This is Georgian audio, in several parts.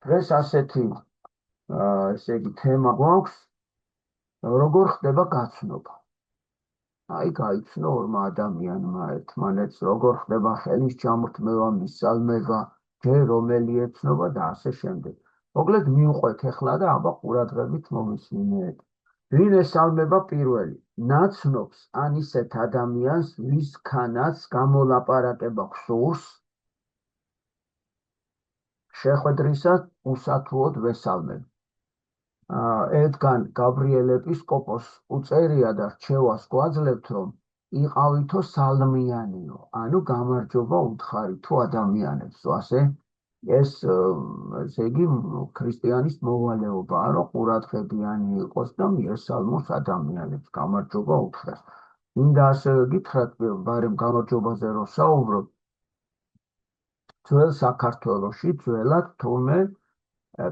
დღეს ასეთი ესე იგი თემა გვაქვს, როგორ ხდება გაცნობა. აი გაიცნო ორმა ადამიანმა ერთმანეთს, როგორ ხდება ხელის ჩამორთმევა, მისალმება, ჯერ რომელი ეცნობა და ასე შემდეგ. მოკლედ მივყვეთ ახლა და აბა ყურადღებით მომისმინეთ. ვინ ესალმება პირველი? ნაცნობს ან ისეთ ადამიანს, ვისქანაც გამოლაპარაკება გსურს, შეხვედრისას უსათუოდ ვესალმებ. ერთგან გაბრიელ ეპისკოპოსს უწერია და რჩევას გვაძლევთ, რომ იყავითო სალმიანიო, ანუ გამარჯობა უთხარი თუ ადამიანებს. ასე ეს ესე იგი ქრისტიანის მოვალეობაა, რომ ყურადღებიანი იყოს და მიესალმოს ადამიანებს, გამარჯობა უთხრას. მინდა ასევე გითხრათ, ბარემ გამარჯობაზე რომ საუბრობ, ძველ საქართველოში ძველად თურმე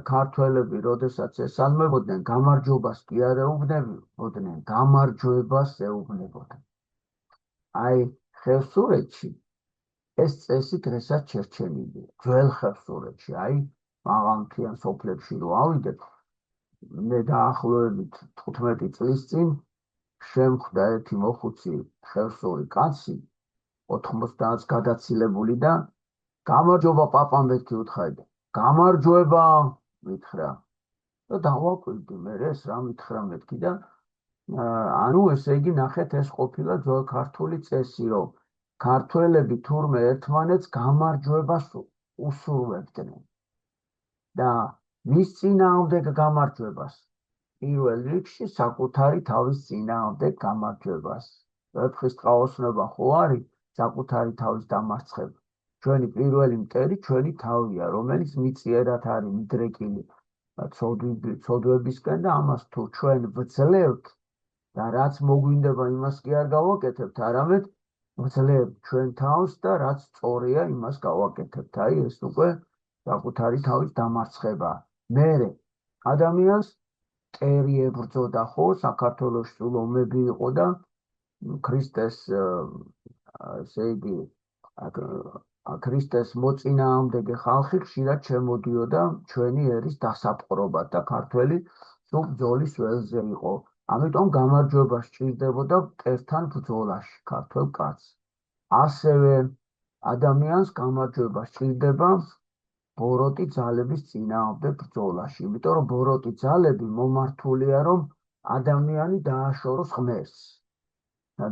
ქართველები, როდესაც ესალმებოდნენ, გამარჯვებას კი არ ეუბნებოდნენ, გამარჯვებას ეუბნებოდნენ. აი, ხევსურეთში ეს წესი დღესაც შერჩენილია. ძველ ხევსურეთში, აი, მაღალმთიან სოფლებში რო ავიდეთ, მე დაახლოებით 15 წლის წინ შემხვდა ერთი მოხუცი ხევსური კაცი, 90-ს გადაცილებული და გამარჯობა პაპა მეთქი უთხარდა. გამარჯვება მითხრა და დავაკვირდი მე ეს რა მითხრა მეთქი და ანუ ესე იგი ნახეთ ეს ყოფილა ძველ ქართული წესი, რომ ქართველები თურმე ერთმანეთს გამარჯვებას უსურვებდნენ და ვის წინააღმდეგ გამარჯვებას? პირველ რიგში საკუთარი თავის წინააღმდეგ გამარჯვებას. ვეფხისტყაოსნობა ხო არის საკუთარი თავის დამარცხება. ჩვენი პირველი მტერი ჩვენი თავია, რომელიც მიწიერად არის მიდრეკილი ცოდვებისკენ და ამას თუ ჩვენ ვძლევთ და რაც მოგვინდება იმას კი არ გავაკეთებთ, არამედ ვძლევთ ჩვენ თავს და რაც სწორია იმას გავაკეთებთ. აი ეს უკვე საკუთარი თავის დამარცხება. მერე ადამიანს მტერი ებრძოდა ხო, საქართველოში სულ ომები იყო და ქრისტეს ესე იგი ქრისტეს მოწინააღმდეგე ხალხი ხშირად შემოდიოდა ჩვენი ერის დასაპყრობად და ქართველი სულ ბრძოლის ველზე იყო. ამიტომ გამარჯვება სჭირდებოდა მტერთან ბრძოლაში ქართველ კაცს. ასევე ადამიანს გამარჯვება სჭირდება ბოროტი ძალების წინააღმდეგ ბრძოლაში, იმიტომ რომ ბოროტი ძალები მომართულია, რომ ადამიანი დააშოროს ღმერთს.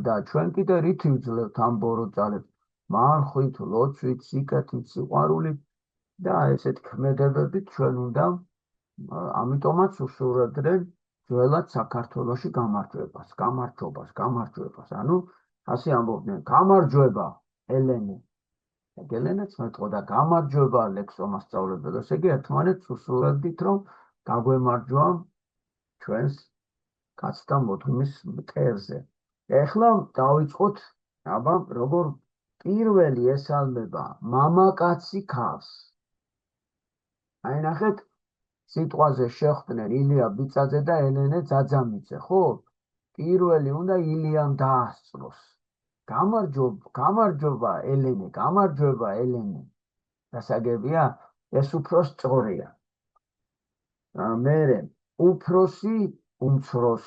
და ჩვენ კიდე რითი ვძლევთ ამ ბოროტ ძალებს? მარხვით, ლოცვით, სიკეთით, სიყვარულით და ესეთ ქმედებებით ჩვენ უნდა ამიტომაც უსურვებდნენ ძველად საქართველოში გამარჯვებას. ანუ ასე ამბობდნენ, გამარჯვება ელენე. ელენეც მეტყოდა გამარჯვება ლექსო მასწავლებელო. ესე იგი ერთმანეთს უსურვებდით, რომ გაგვემარჯვა ჩვენს კაცთა მოდგმის მტერზე. ეხლა დავიწყოთ, აბა როგორ პირველი ესალმება მამაკაცი ქალს. აი ნახეთ, სიტყვაზე შეხვდნენ ილია ბიწაძე და ელენე ძაძამიძე, ხო? პირველი უნდა ილიამ დაასწროს. გამარჯობა ელენე, გამარჯობა ელენე. დასაგებია, ეს უფრო სწორია. მერე უფროსი უმცროს.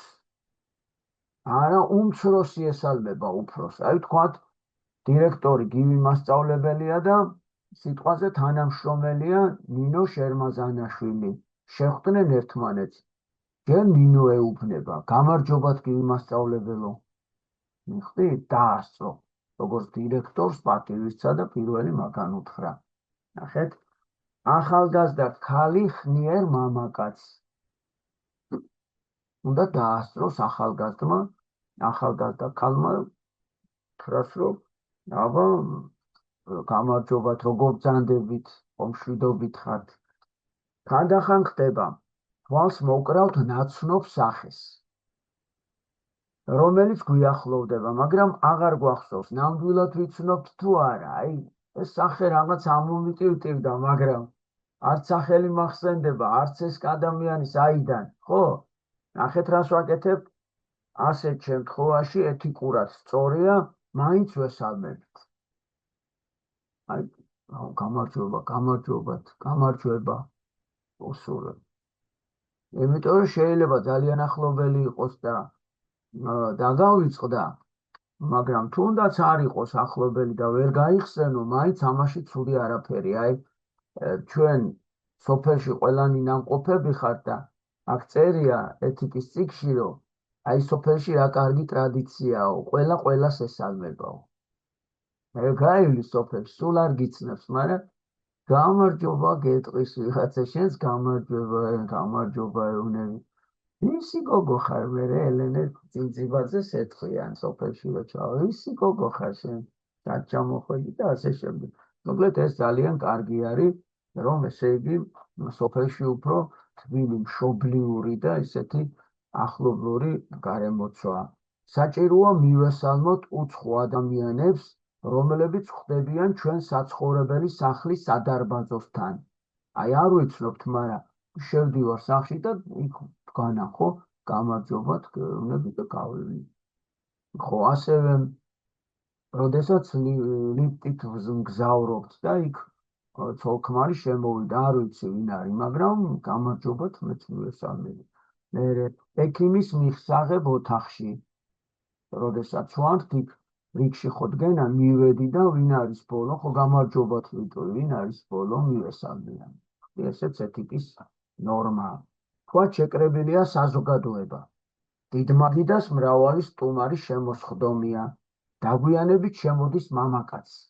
არა, უმცროსი ესალმება უფროს. აი თქვათ, დირექტორი გივი მასწავლებელია და სიტყვაზე თანამშრომელია ნინო შერმაზანაშვილი. შეხვდნენ ერთმანეთს. ჯერ ნინო ეუბნება, გამარჯობათ გივი მასწავლებელო. მიხვდით, დაასწრო, როგორც დირექტორს პატივისცა და პირველი მაგან უთხრა. ნახეთ, ახალგაზრდა ქალი ხნიერ მამაკაცს. უნდა დაასწროს ახალგაზრდა ქალმა უთხრას, რომ აბა გამარჯობათ, როგორ ბრძანდებით, მშვიდობით ხართ. ხანდახან ხდება, თვალს მოკრავთ ნაცნობ სახეს, რომელიც გვიახლოვდება, მაგრამ აღარ გვახსოვს, ნამდვილად ვიცნობთ თუ არა. აი, ეს სახე რაღაც ამომიტივტივდა, მაგრამ არც სახელი მახსენდება, არც ეს ადამიანის აიდან, ხო? ნახეთ რას ვაკეთებ? ასეთ შემთხვევაში ეთიკურად სწორია, მაინც ვესალმებთ. აი, გამარჯობა. უსურვებ. იმიტომ რომ შეიძლება ძალიან ახლობელი იყოს და დაგავიწყდა, მაგრამ თუნდაც არ იყოს ახლობელი და ვერ გაიხსენო, მაინც ამაში ცუდი არაფერი. აი, ჩვენ სოფელში ყველანი ნამყოფები ხართ და აქ წერია ეთიკის წიგნში, რომ აი სოფელში რა კარგი ტრადიციაო, ყველა ყველას ესალმებაო. მე გაივლის სოფელში, სულ არ გიცნობს, მაგრამ გამარჯობა გეტყვის ვიღაცა, შენს გამარჯობა ეუნები. ისი გოგო ხარ, მე ელენე წინწიბაძეს ეთქვიან სოფელში რომ ჩავა, ისი გოგო ხარ შენ, ჩამოხვედი და ასე შემდეგ. მოკლედ ეს ძალიან კარგი არის, რომ ესე იგი სოფელში უფრო თბილი, მშობლიური და ისეთი ახლობლური გარემოცვა. საჭიროა მივესალმოთ უცხო ადამიანებს, რომლებიც ხვდებიან ჩვენ საცხოვრებელი სახლის სადარბაზოსთან. აი არ ვიცნობთ, მაგრამ შევდივარ სახლში და იქ განახო, გამარჯობა თქვენები და გავივი. ხო, ასევე როდესაც ლიფტით მგზავრობთ და იქ ცოლ-ქმარი შემოვიდა, არ ვიცი ვინ არის, მაგრამ გამარჯობათ მეც მივესალმები. მე ექიმის მიხსაღებ ოთახში, როდესაც ვართ იქ რიგში ხო დგენა, მივედი და ვინ არის ბოლო, ხო გამარჯობათ ვიტყვი, ვინ არის ბოლო, მივესალმიან. ესეც ეთიკის ნორმაა. თქვა შეკრებილია საზოგადოება. დიდმაგიდას მრავალი სტუმარი შემოსხდომია. დაგვიანებით შემოდის მამაკაცი.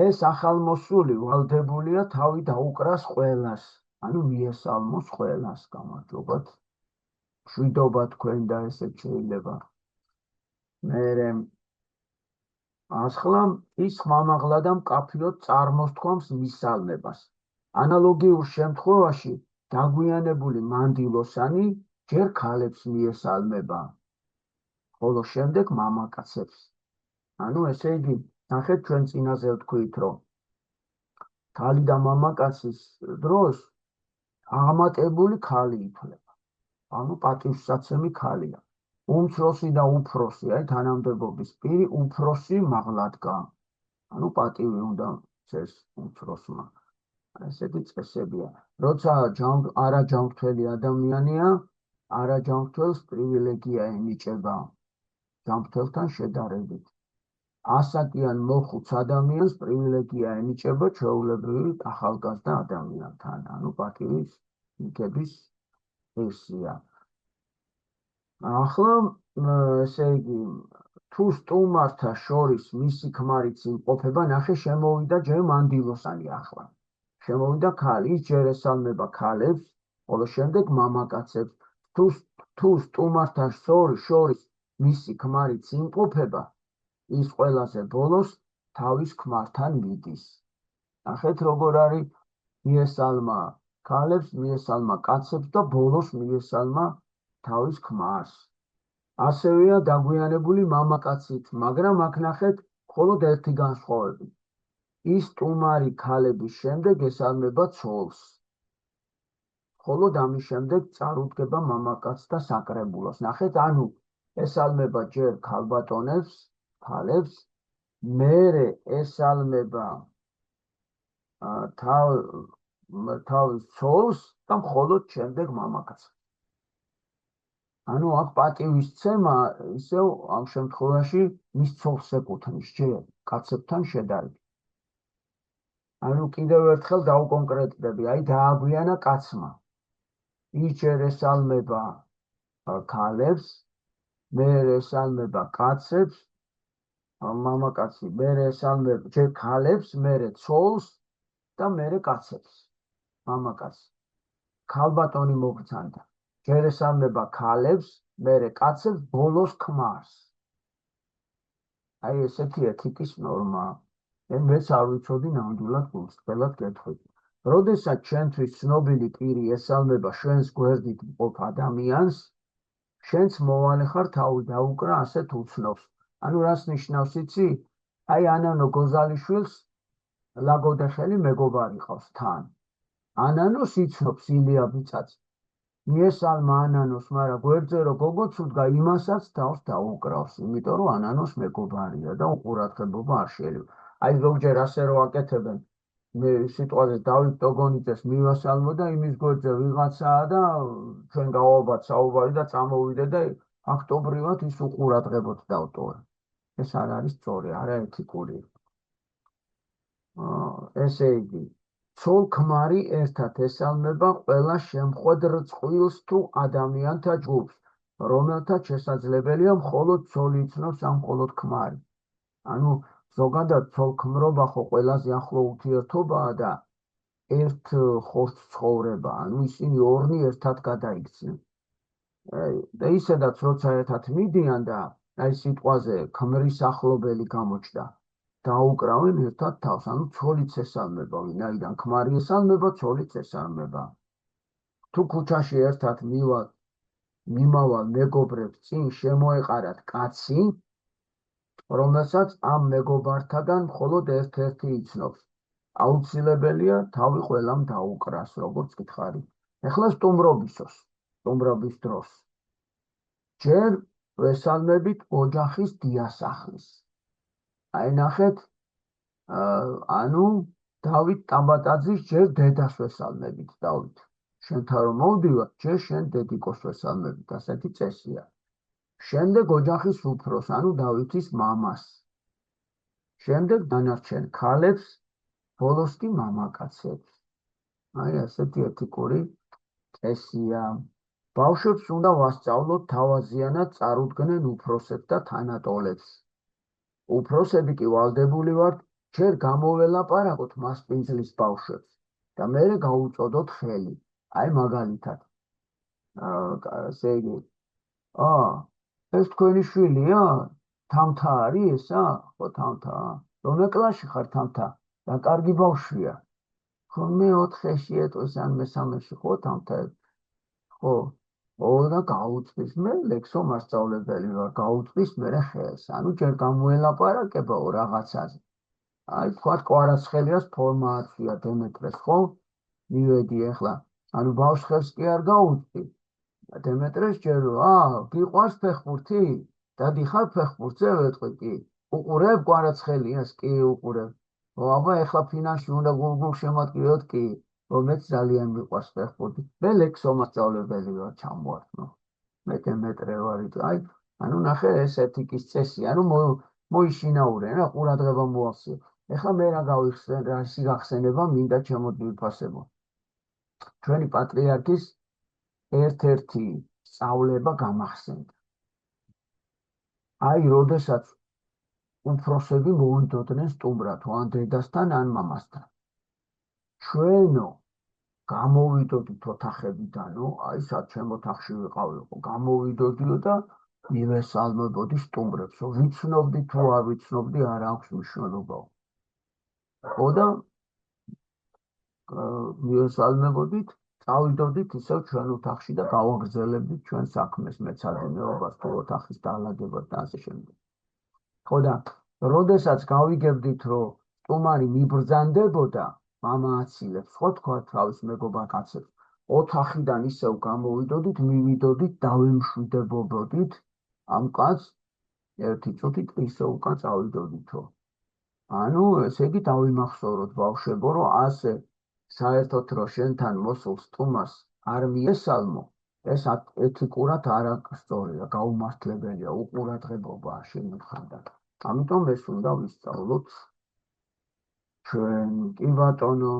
ეს ახალმოსული ვალდებულია თავი დაუკრას ყველას, ანუ მიესალმოს ყველას, გამარჯობათ. მშვიდობა თქვენ და ესეც შეიძლება. მერე ახლა ის ხმამაღლა და მკაფიოდ წარმოსთქვამს მისალმებას. ანალოგიურ შემთხვევაში დაგვიანებული მანდილოსანი ჯერ ქალებს მიესალმება, ხოლო შემდეგ მამაკაცებს. ანუ ესე იგი, ნახეთ ჩვენ წინაზე ვთქვით, რომ ქალი და მამაკაცის დროს აღმატებული ქალი ითვლება. ანუ პატივსაცემი ქალია. უმცროსი და უფროსი, აი თანამდებობის პირი უფროსი მაღლადგა. ანუ პატივი უნდა წეს უმცროსმა. ესეთი წესებია. როცა არაჯანმრთელი ადამიანია, არაჯანმრთელს პრივილეგია ენიჭება ჯანმრთელთან შედარებით. ასაკიან მოხუც ადამიანს პრივილეგია ენიჭება ჩვეულებრივი ახალგაზრდა ადამიანთან, ანუ პატივის მიღების ღირსია. ახლა ესე იგი, თუ სტუმართა შორის მისი ქმარიც იმყოფება, ნახე შემოვიდა ჯერ მანდილოსანი ახლა. შემოვიდა ქალი, ის ჯერ ესალმება ქალებს, ხოლო შემდეგ მამაკაცებს. თუ სტუმართა შორის მისი ქმარიც იმყოფება, ის ყველაზე ბოლოს თავის ქმართან მიდის. ნახეთ როგორ არის, მიესალმა ქალებს, მიესალმა კაცებს და ბოლოს მიესალმა თავის ქმარს. ასევეა დაგვიანებული მამაკაცით, მაგრამ აქ ნახეთ მხოლოდ ერთი განსხვავებით. ის სტუმარი ქალების შემდეგ ესალმება ცოლს. მხოლოდ ამის შემდეგ წარუდგება მამაკაცს და საკრებულოს. ნახეთ, ანუ ესალმება ჯერ ქალბატონებს, ქალებს, მერე ესალმება თავის ცოლს და მხოლოდ შემდეგ მამაკაცს. ანუ აქ პატივისცემა ისევ ამ შემთხვევაში მის ცოლს ეკუთვნის ჯერ კაცებთან შედარებით. ანუ კიდევ ერთხელ დაუკონკრეტდები, აი დააგვიანა კაცმა. ის ჯერ ესალმება ქალებს, მერე ესალმება კაცებს, მამაკაცი, მერე ესალმება ჯერ ქალებს, მერე ცოლს და მერე კაცებს, მამაკაცს. ქალბატონი მოგწანდა. ჯერ ესალმება ქალებს, მერე კაცებს, ბოლოს ქმარს. აი ესეთი ეთიკის ნორმაა. მეც არ ვიცოდი ნამდვილად გულწრფელად გეტყვით. როდესაც ჩვენთვის ცნობილი პირი ესალმება ჩვენს გვერდით მყოფ ადამიანს, შენც მოვალე ხარ თავი დაუკრა ასეთ უცნობს. ანუ რას ნიშნავს იცი? აი ანანო გოზალიშვილს ლაგოდეხელი მეგობარი ყავს თან. ანანოს იცნობს ილია ბიწაც. მიესალმა ანანოს, მაგრამ გვერდზე რო გოგოც უდგა, იმასაც თავს დაუკრავს, იმიტომ რომ ანანოს მეგობარია და უყურადღებობა არ შეიძლება. აი ზოგჯერ ასე რო აკეთებენ, მე სიტყვაზე დავით დოგონიძეს მივასალმო და იმის გვერდზე ვიღაცაა და ჩვენ გავაბად საუბარი და წამოვიდე და ფაქტობრივად ის უყურადღებოთ დავტოვე. ეს არ არის სწორი, არაეთიკური. ესე იგი, ცოლ-ქმარი ერთად ესალმება ყველა შემხვედრ წყვილს თუ ადამიანთა ჯგუფს, რომელთაც შესაძლებელია მხოლოდ ცოლი იცნობს ან მხოლოდ ქმარი. ანუ ზოგადად ცოლ-ქმრობა ხო ყველაზე ახლო ურთიერთობაა და ერთ ხორცს ცხოვრება, ანუ ისინი ორნი ერთად გადაიქცნენ. და ისედაც როცა ერთად მიდიან და აი სიტყვაზე ქმრის ახლობელი გამოჩნდა, დაუკრავენ ერთად თავს, ანუ ცოლიც ესალმება, ვინაიდან ქმარი ესალმება, ცოლიც ესალმება. თუ ქუჩაში ერთად მიმავალ მეგობრებს წინ შემოეყარათ კაცი, რომელსაც ამ მეგობართაგან მხოლოდ ერთ-ერთი იცნობს, აუცილებელია თავი ყველამ დაუკრას, როგორც გითხარი. ეხლა სტუმრობის დროს. ჯერ ვესალმებით ოჯახის დიასახლის. აი ნახეთ, ანუ დავით ტაბატაძის ჯერ დედას ვესალმებით, დავით. შენთან რომ მოვდივარ, ჯერ შენ დედიკოს ვესალმებით, ასეთი წესია. შემდეგ ოჯახის უფროს, ანუ დავითის მამას. შემდეგ დანარჩენ ქალებს, ბოლოს კი მამაკაცებს. აი ასეთი ეთიკური წესია. ბავშვებს უნდა ვასწავლოთ თავაზიანად წარუდგნენ უფროსებს და თანატოლებს. უფროსები კი ვალდებული ვართ ჯერ გამოველაპარაკოთ მასპინძლის ბავშვებს და მერე გაუწოდოთ ხელი. აი მაგალითად. ესე იგი, ეს თქვენი შვილია? თამთა არის ესა? ხო, თამთა. რომელ კლასში ხარ თამთა? და კარგი ბავშვია. ხო, მე 4-ში ეტყვის ან მე-3-ში, ხო, თამთა? ხო, და გაუწვის, მე ლექსო მასწავლებელი ვარ, გაუწვის მერე ხელს. ანუ ჯერ გამოელაპარაკებაო რაღაცაზე. აი, თქვათ კვარაცხელიას ფორმა აცვია დემეტრეს, ხო? მივედი ახლა. ანუ ბავშვს ხელს კი არ გაუწვი. დემეტრეს ჯერო, გიყვარს ფეხბურთი? დადი ხარ ფეხბურთზე ვეტყვი კი. უყურებ კვარაცხელიას? კი უყურებ. აბა ეხლა ფინალში უნდა გულ შემატკივოთ კი. მეც ძალიან მიყვარს ფეხბურთი. მე ლექსო მასწავლებელი ვარ, ჩამოვართმო. მე დემეტრე ვარ. აი, ანუ ნახე ეს ეთიკის წესი, ანუ მოიშინაურე რა, ყურადღება მოახსენე. ეხლა მე რა გავიხსენ, რა სიგახსენება მინდა ჩემოდივიფასებო. ჩვენი პატრიარქის ერთ-ერთი სწავლება გამახსენდა. აი, როდესაც უფროსები მოვიდოდნენ სტუმრად, ან დედასთან, ან მამასთან. ჩვენო გამოვიდოდით ოთახებიდანო, აი საჩემ ოთახში ვიყავიყო, გამოვიდოდიო და მივესალმებოდი სტუმრებს, ვიცნობდი თუ არ ვიცნობდი, არ აქვს მნიშვნელობა. ხო და მივესალმებოდით, წავიდოდით ისევ ჩვენ ოთახში და გავაგრძელებდით ჩვენ საქმეს, მეცადინეობას, თუ ოთახის დაალაგებას და ასე შემდეგ. ხო და როდესაც გავიგებდით, რომ სტუმარი მიბრძანდებოდა, მამა აცილებს, ხო თქვა თავის მეგობარ კაცებს, ოთახიდან ისევ გამოვიდოდით, მივიდოდით, დავემშვიდებოდით ამ კაცს, ერთი წუთით ისევ უკან წავიდოდითო. ანუ ესე იგი დავიმახსოვროთ ბავშვებო, რომ ასე საერთოდ რომ შენთან მოსულ სტუმარს არ მიესალმო, ეს ეთიკურად არ სწორია, გაუმართლებელია, უყურადღებობაა შენ მხრიდან. ამიტომ ეს უნდა ვისწავლოთ ჩვენ. კი ბატონო,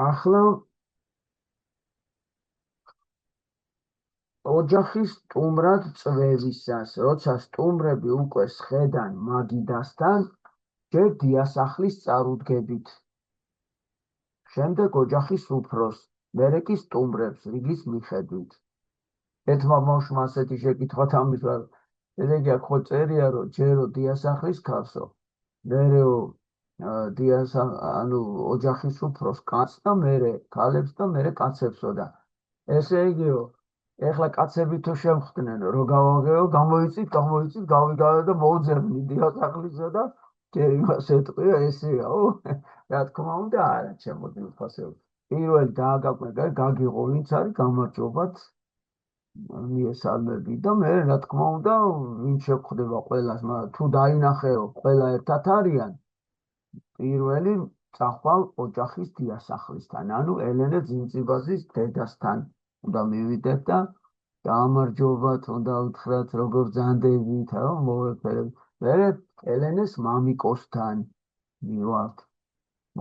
ახლა ოჯახის სტუმრად წვევისას, როცა სტუმრები უკვე სხედან მაგიდასთან, ჯერ დიასახლის წარუდგებით. შემდეგ ოჯახის უფროს, მერე კი სტუმრებს რიგის მიხედვით. ერთმა ბავშვმა ასეთი შეკითხვა თამისვა, ესე ხო წერია, რომ ჯერო დიასახლის ქალსო, მერეო ანუ ოჯახის უფროს კაცს და მერე ქალებს და მერე კაცებსო და ესე იგიო, ეხლა კაცები თუ შემხვდნენ, რომ გავაგეო, გამოიწით, გავიგავე და მოვძებნი დიასახლისო და ჯერ იმას ეტყვია, ესეაო. რა თქმა უნდა, არა, ჩემოდივიფასებო. პირველი დააგაკვირდა, გაგიღო, ვინც არის, გამარჯობათ, მიესალმები და მე რა თქმა უნდა, ვინც შეგხვდება ყველას, მაგრამ თუ დაინახეო, ყველა ერთად არიან, პირველი წახვალ ოჯახის დიასახლისთან, ანუ ელენე ძინწიბაძის დედასთან უნდა მივიდეთ და გამარჯობათ, უნდა უთხრათ, როგორ ძანდებით, მოვეფერებთ. მერე ელენეს მამიკოსთან მივალთ,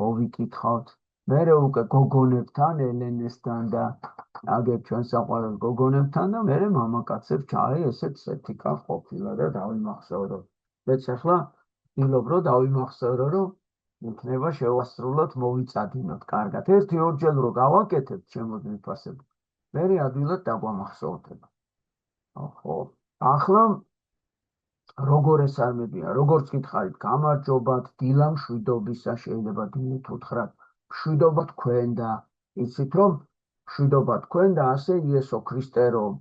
მოვიკითხავთ. მერე უკვე გოგონებთან, ელენესთან და აგერ ჩვენ საყვარელ გოგონებთან და მერე მამაკაცებს აი ესეთ სეთიკა ყოფილა და დავიმახსოვროთ. მეც ახლა ვცდილობ რომ დავიმახსოვრო, რომ იქნება შევასრულოთ, მოვიწადინოთ კარგად. ერთი-ორჯერ რო გავაკეთებთ ჩემს მიფასებ, მერე ადვილად დაგვამახსოვრდება. ხო, ახლა როგორ ესარმებიან, როგორც გითხარით, გამარჯობათ, დილა მშვიდობისა, შეიძლება დილით უთხრათ, მშვიდობა თქვენ და იცით რომ მშვიდობა თქვენ და ასე იესო ქრისტე რომ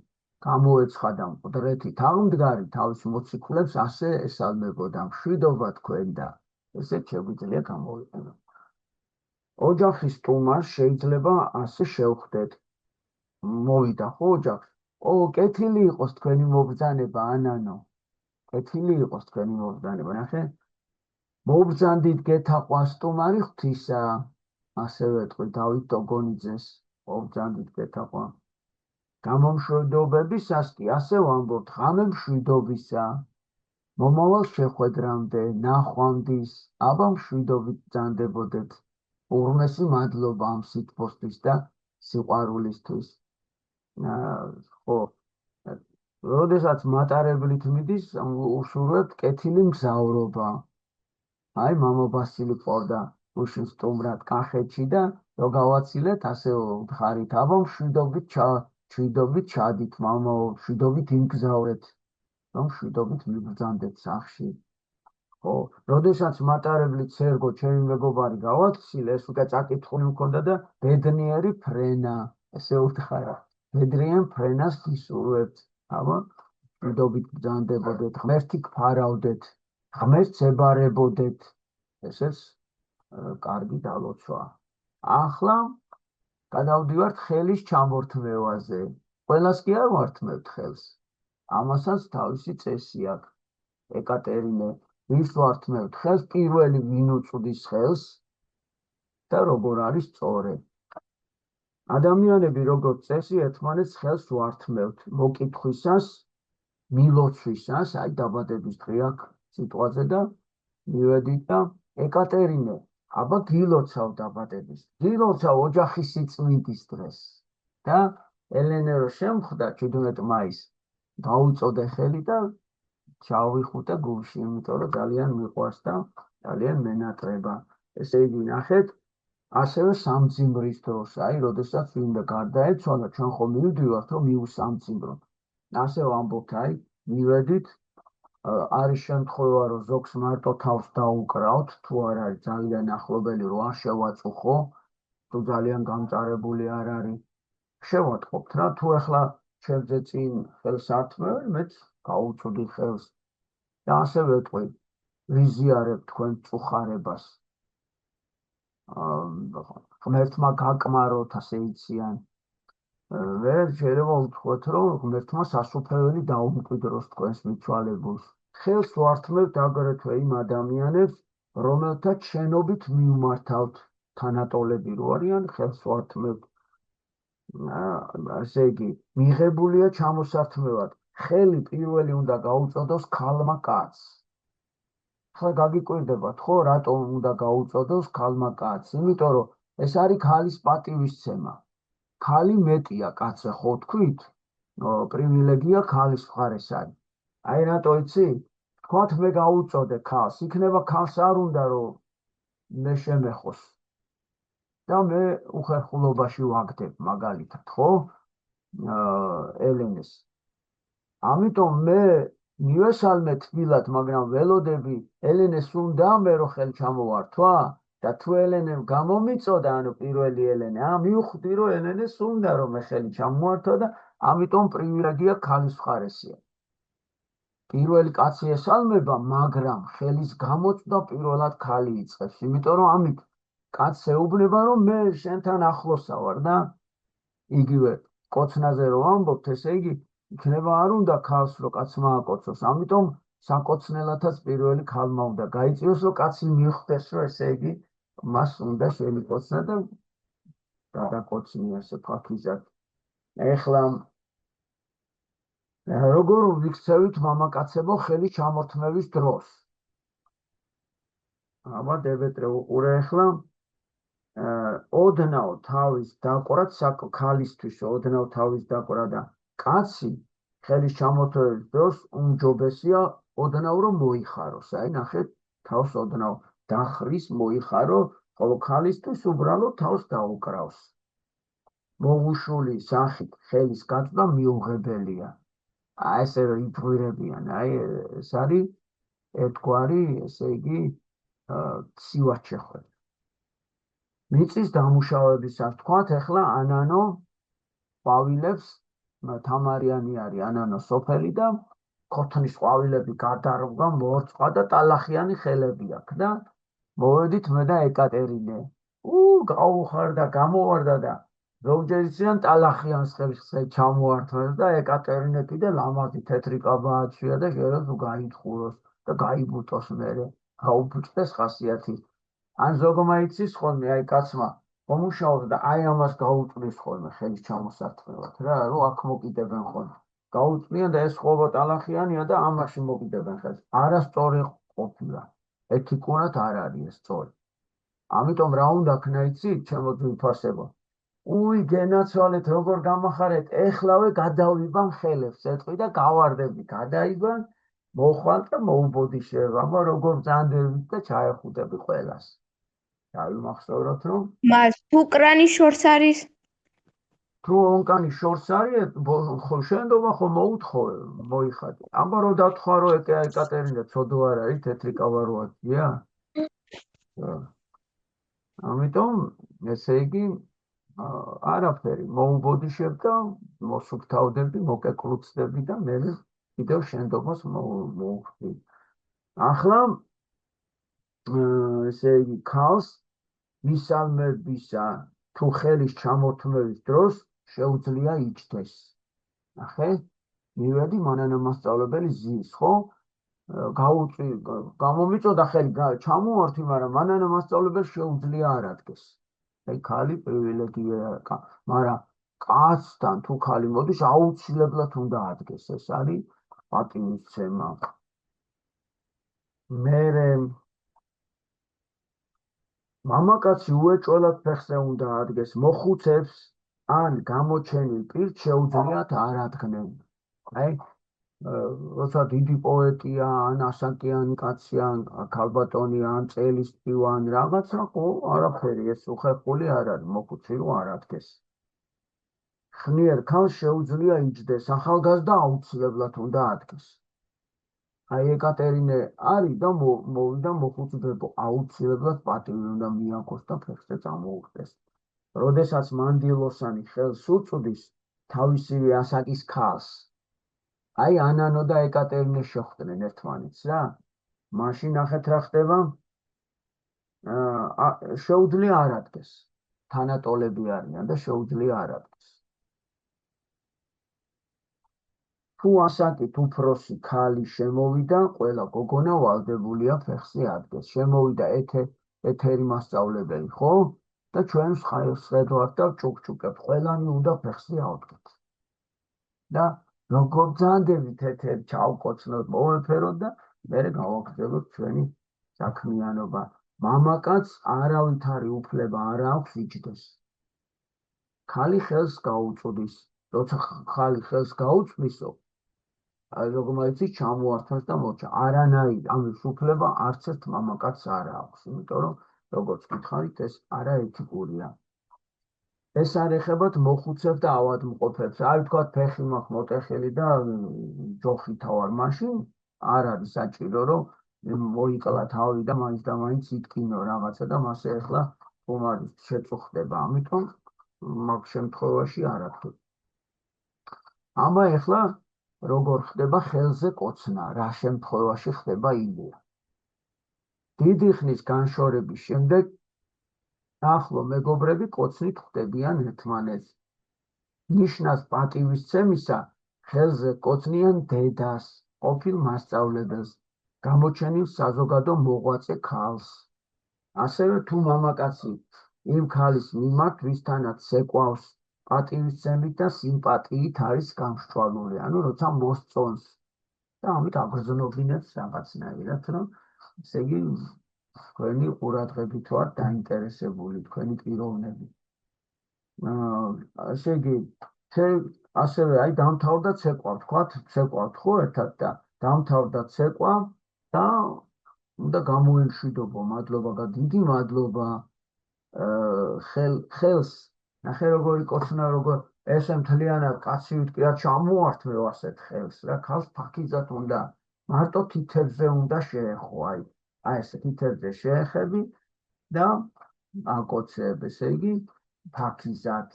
გამოეცხადა მკვდრეთით აღმდგარი თავის მოციქულებს ასე ესალმებოდა, მშვიდობა თქვენ და ესეც შეგვიძლია გამოვიყენოთ. ოჯახის სტუმარს შეიძლება ასე შევხვდეთ. მოვიდა ხო ოჯახს? კეთილი იყოს თქვენი მობრძანება, ანანო. კეთილი იყოს თქვენი მობრძანება, ნახე. მობრძანდით გეთაყვა სტუმარი ღვთისა, ასევე თქვი დავით დოგონიძეს, მობრძანდით გეთაყვა. გამომშვიდობებისას კი ასე ვამბობთ, ღამე მშვიდობისა, მომავალ შეხვედრამდე, ნახვამდის, აბა მშვიდობით ბრძანდებოდეთ. უღრმესი მადლობა ამ სიტყვისთვის და სიყვარულისთვის. ხო, როდესაც მატარებლით მიდის, უშურვებთ კეთილი მგზავრობა. აი, მამა ბასილი ყავდა უშინ სტუმრად კახეთში და რო გავაცილეთ, ასე ვთხარით, აბა მშვიდობით ჩადით, მამა, მშვიდობით იმგზავრეთ, რომ მშვიდობით მიბრძანდეთ სახში. ხო, როდესაც მატარებლით სერგო ჩემი მეგობარი გავაცილე, ეს უკვე წაკითხული მქონდა და ბედნიერი ფრენა, ესე ვთხარა. ბედნიერ ფრენას გისურვებთ, აბა მშვიდობით ბრძანდებოდეთ, ღმერთი გფარავდეთ, ღმერთს ებარებოდეთ, ესეც კარგი დალოცვა. ახლა გადავდივართ ხელის ჩამორთმევაზე. ყველას კი არ ვართმევთ ხელს. ამასაც თავისი წესი აქვს. ეკატერინე, ვის ვართმევთ ხელს? პირველი ვინ უწვდის ხელს და როგორ არის სწორი. ადამიანები როგორც წესი ერთმანეთს ხელს ვართმევთ მოკითხვისას, მილოცვისას, აი დაბადების დღე აქვს სიტყვაზე და მივედით და ეკატერინე, აბა გილოცავ დაბადების. გილოცავ ოჯახის სიწმინდის დღეს. და ელენე რო შემხვდა 17 მაისს, გაუწოდე ხელი და ჩავიხუტე გულში, იმიტომ რომ ძალიან მიყვარს და ძალიან მენატრება. ესე იგი, ნახეთ, ასევე სამძიმრის დროს, აი, როდესაც ვინმე გარდაეცვალა, ჩვენ ხომ მივდივართ, რომ მივსამძიმროთ. ასე ვამბობთ, აი, მივედით, არის შემთხვევა, რომ ზოგს მარტო თავს დაუკრავთ, თუ არ არის ძალიან ახლობელი, რომ არ შევაწუხო, თუ ძალიან გამწარებული არ არის, შევატყობთ რა, თუ ახლა ჩემზე წინ ხელს ართმევენ, მეც გაუწვდი ხელს. და ასე ვეტყვი, ვიზიარებ თქვენ წუხარებას. ღმერთმა გაკმაროთ, ასე იციან. ვერ შეიძლება უთქვათ, რომ ღმერთმა სასუფეველი დაუმკვიდროს თქვენს მიცვალებულს. ხელს ვართმევთ აგრეთვე იმ ადამიანებს, რომელთაც შენობით მიუმართავთ, თანატოლები რო არიან, ხელს ვართმევთ. ასე იგი, მიღებულია ჩამოსართმევად. ხელი პირველი უნდა გაუწოდოს ქალმა კაცს. ხა გაგიკვირდებათ, ხო, რატომ უნდა გაუწოდოს ქალმა კაცს? იმიტომ რომ ეს არის ქალის პატივისცემა. ქალი მეტია კაცზე, ხო თქვით? პრივილეგია ქალის მხარეს არის. აი რატო იცი? თქვათ მე გაუწოდე ქალს, იქნება ქალს არ უნდა რომ მე შემეხოს. და მე უხერხულობაში ვაგდებ მაგალითად, ხო? ელენეს. ამიტომ მე მივესალმე თბილად, მაგრამ ველოდები ელენეს უნდა მე რო ხელ ჩამოვართვა და თუ ელენემ გამომიწოდა, ანუ პირველი ელენე, მივხვდი რომ ელენეს უნდა რომ მე ხელი ჩამოვართვა და ამიტომ პრივილეგია ქალის მხარესია. პირველი კაცი ესალმება, მაგრამ ხელის გამოწვდა პირველად ქალი იწყებს, იმიტომ რომ ამით კაცს ეუბნება რომ მე შენთან ახლოსა ვარ და იგივე კოცნაზე რომ ვამბობთ, ესე იგი იქნება არ უნდა ქალს რომ კაცმა აკოცოს, ამიტომ საკოცნელათაც პირველი ქალმა უნდა გაიწიოს რომ კაცი მიხვდეს რომ ესე იგი მას უნდა შეიმკოცნა და გადაკოცნია ასე ფაქიზად. ეხლა როგორ ვიქცევით მამაკაცებო ხელი ჩამორთმევის დროს? აბა დებეტრე უყურე ეხლა ოდნავ თავის დაკვრა ქალისთვის ოდნავ თავის დაკვრა და კაცი ხელის ჩამორთმევის დროს უმჯობესია ოდნავ რომ მოიხაროს. აი ნახეთ თავს ოდნავ დახრის მოიხარო, ხოლო ქალისთვის უბრალოდ თავს დაუკრავს. მოგუშული სახით ხელის გაწვდა მიუღებელია. აი ესე იტყვირებიან, აი ეს არის ერთგვარი, ესე იგი სივაჩეხველი. მიწის დამუშავებისას თქვათ, ეხლა ანანო ყვავილებს თამარიანი არის ანანო სოფელი და ქოთნის ყვავილები გადარგვა, მორწყვა და ტალახიანი ხელები აქვს და მოვედით მე და ეკატერინე. გაუხარდა, გამოვარდა და ზოგჯერ იციან ტალახიანს ხელს ჩამოართმევს და ეკატერინე კიდე ლამაზი თეთრი კაბა აჩვია და შეიძლება გაითხუროს და გაიბუტოს მერე. გაუბუჭდეს ხასიათი. ან ზოგმა იცის ხოლმე, აი კაცმა მომუშავებს და აი ამას გაუწვდის ხოლმე ხელის ჩამოსართმევად რა, რომ აქ მოკიდებენ ხოლმე. გაუწვიან და ეს ხოვა ტალახიანია და ამაში მოკიდებენ ხელს. არასწორი ყოფილა. ეთიკურად არ არის ეს სწორი. ამიტომ რა უნდა ქნა იცით, ჩემო ძვირფასებო? გენაცვალეთ, როგორ გამახარეთ, ეხლავე გადავიბან ხელებს ეტყვი და გავარდები, გადაიბან, მოხვალ და მოუბოდიშებ, აბა როგორ ძანდებით და ჩაეხუტები ყველას. დავიმახსოვროთ, რომ მას უკრაინის შორს არის? თუ ონკანი შორს არის, შენდობა ხო მოუთხოვე, მოიხადე. აბა რო დათხოვრო ეკატერინე, ცოდო არ არის თეთრი კაბა რო აჩვია? ამიტომ ესე იგი არაფერი მოუბოდიშებ და მოსუფთავდები, მოკეკლუცდები და მე კიდევ შენდობას მოუხდი. ახლა ესე იგი ქალს მისალმებისა თუ ხელის ჩამორთმევის დროს შეუძლია იჯდეს. ნახე, მივედი მანანა მასწავლებელი ზის, ხო? გამომიწოდა ხელი, ჩამოვართი, მაგრამ მანანა მასწავლებელი შეუძლია არ ადგეს. აი ქალი პრივილეგია, მაგრამ კაცთან თუ ქალი მოდის, აუცილებლად უნდა ადგეს. ეს არის პატივისცემა. მერე მამაკაცი უეჭველად ფეხზე უნდა ადგეს, მოხუცებს ან გამოჩენილ პირს შეუძლიათ არ ადგნენ. აი როცა დიდი პოეტია, ან ასაკიანი კაცი, ან ქალბატონი, ან წელისწივა, ან რაღაცა, ხო, არაფერი, ეს უხერხული არ არის, მოხუცი რომ არ ადგეს. ხნიერ ქალს შეუძლია იჯდეს, ახალგაზრდა აუცილებლად უნდა ადგეს. აი ეკატერინე არის და მოვიდა მოხუცებო, აუცილებლად პატივი უნდა მიაქოს და ფეხზე წამოუხდეს. როდესაც მანდილოსანი ხელს უწვდის თავისივე ასაკის ქალს, აი ანანო და ეკატერინე შეხვდნენ ერთმანეთს რა. მაშინ ნახეთ რა ხდება. შეუძლია არ ადგეს. თანატოლები არიან და შეუძლია არ ადგეს. თუ ასაკით უფროსი ქალი შემოვიდა, ყველა გოგონა ვალდებულია ფეხზე ადგეს. შემოვიდა ეთერი მასწავლებელი, ხო? და ჩვენ სხედვართ და ჭუკჭუკებთ, ყველანი უნდა ფეხზე ავდგეთ. და როგორ ძანდებით ეთერი ჩავკოცნოთ, მოვეფეროთ და მერე გავაგრძელოთ ჩვენი საქმიანობა. მამაკაცს არავითარი უფლება არ აქვს იჯდეს. ქალი ხელს გაუწვდის, როცა ხალი ხელს გაუწვდისო, აი როგორ იცის ჩამოართვას და მოჩა. არანაირ ამის უფლება არც ერთ მამაკაცს არ აქვს, იმიტომ რომ როგორც გითხარით, ეს არაეთიკურია. ეს არ ეხებათ მოხუცებს და ავადმყოფებს. აი ვთქვათ, ფეხი მაქვს მოტეხილი და ჯოხი თავარ, მაშინ არ არის საჭირო, რომ მოიკლა თავი და მაინც იტკინო რაღაცა და მასე ახლა ხომარი შეწუხდება. ამიტომ მაგ შემთხვევაში არაფერი. ამა ახლა როგორ ხდება ხელზე კოცნა, რა შემთხვევაში ხდება ილია. დიდი ხნის განშორების შემდეგ ახლო მეგობრები კოცნით ხდებიან ერთმანეთს. ნიშნავს პატივისცემისა ხელზე კოცნიან დედას, ყოფილ მასწავლებელს, გამოჩენილ საზოგადო მოღვაწე ქალს. ასევე თუ მამაკაცი იმ ქალის მიმართ, ვისთანაც ეკვავს პატივისცემით და სიმპათიით არის გამსჭვალული, ანუ როცა მოსწონს და ამით აგრძნობინებს რაღაცნაირად, რომ ესე იგი თქვენი ყურადღებით ვარ დაინტერესებული, თქვენი პიროვნებით. ესე იგი, ასევე აი დამთავრდა ცეკვა, ვთქვათ, ცეკვავთ ხო ერთად და დამთავრდა ცეკვა და უნდა გამოემშვიდობო, მადლობა, დიდი მადლობა ხელს, ნახე როგორი კოცნა, როგორ ესე მთლიანად კაცი ვიტყვი, ჩამოვართ მე ასეთ ხელს რა, ქალს ფაქიზად უნდა, მარტო თითებზე უნდა შეეხო, აი ესე თითებზე შეეხები და აკოცებ, ესე იგი ფაქიზად,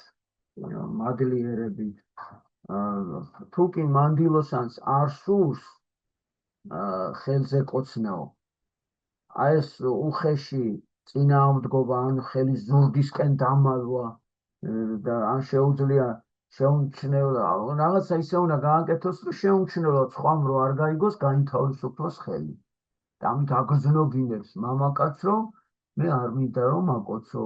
მადლიერებით. თუ კი მანდილოსანს არ სურს ხელზე კოცნაო, აი ეს უხეში წინააღმდგობა, ან ხელის ზურგისკენ დამალვა და ან შეუძლია შეუმჩნევლად რაღაცა ისე უნდა გააკეთოს, რომ შეუმჩნევლად სხვამ რო არ გაიგოს, გაინთავისუფლოს ხელი. და ამით აგრძნობინებს მამაკაც, რომ მე არ მინდა რომ აკოცო.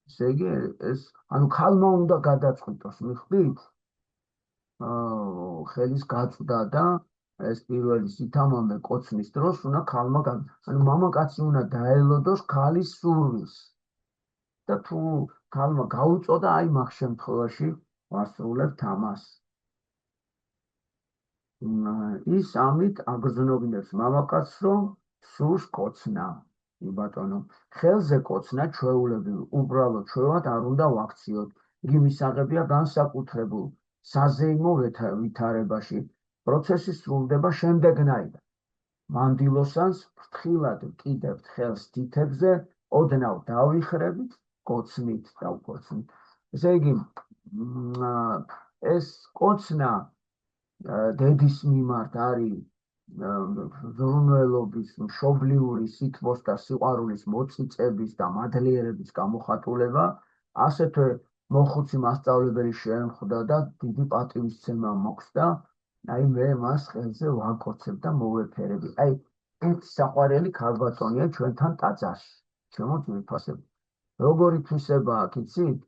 ესე იგი ეს, ანუ ქალმა უნდა გადაწყვიტოს, მიხვდით? ხელის გაწვდა და ეს პირველი სითამამე კოცნის დროს უნდა ქალმა, ანუ მამაკაცი უნდა დაელოდოს ქალის სურვილს. და თუ ქალმა გაუწოდა, აი მაგ შემთხვევაში ვასრულებთ ამას. ის ამით აგრძნობინებს მამაკაცს, რომ სურს კოცნა. ბატონო, ხელზე კოცნა ჩვეულებრივ, უბრალოდ ჩვევად არ უნდა ვაქციოთ. იგი მისაღებია განსაკუთრებულ საზეიმო ვითარებაში. პროცესი სრულდება შემდეგნაირად. მანდილოსანს ფრთხილად ვკიდებთ ხელს თითებზე, ოდნავ დავიხრებით, კოცნით და უკოცნით. ესე იგი, ეს კოცნა დედის მიმართ არის ზრუნველობის, მშობლიური სითბოს და სიყვარულის მოწიწების და მადლიერების გამოხატულება. ასეთვე მოხუცი მასწავლებელი შეემხვდა და დიდი პატივისცემა მოხდა. აი მე მას ხელზე ვაკოცებ და მოვეფერები. აი ეს საყვარელი ქალბატონია ჩვენთან ტაძარში. ჩემო ძვირფასებო. როგორი თვისება აქ იცით?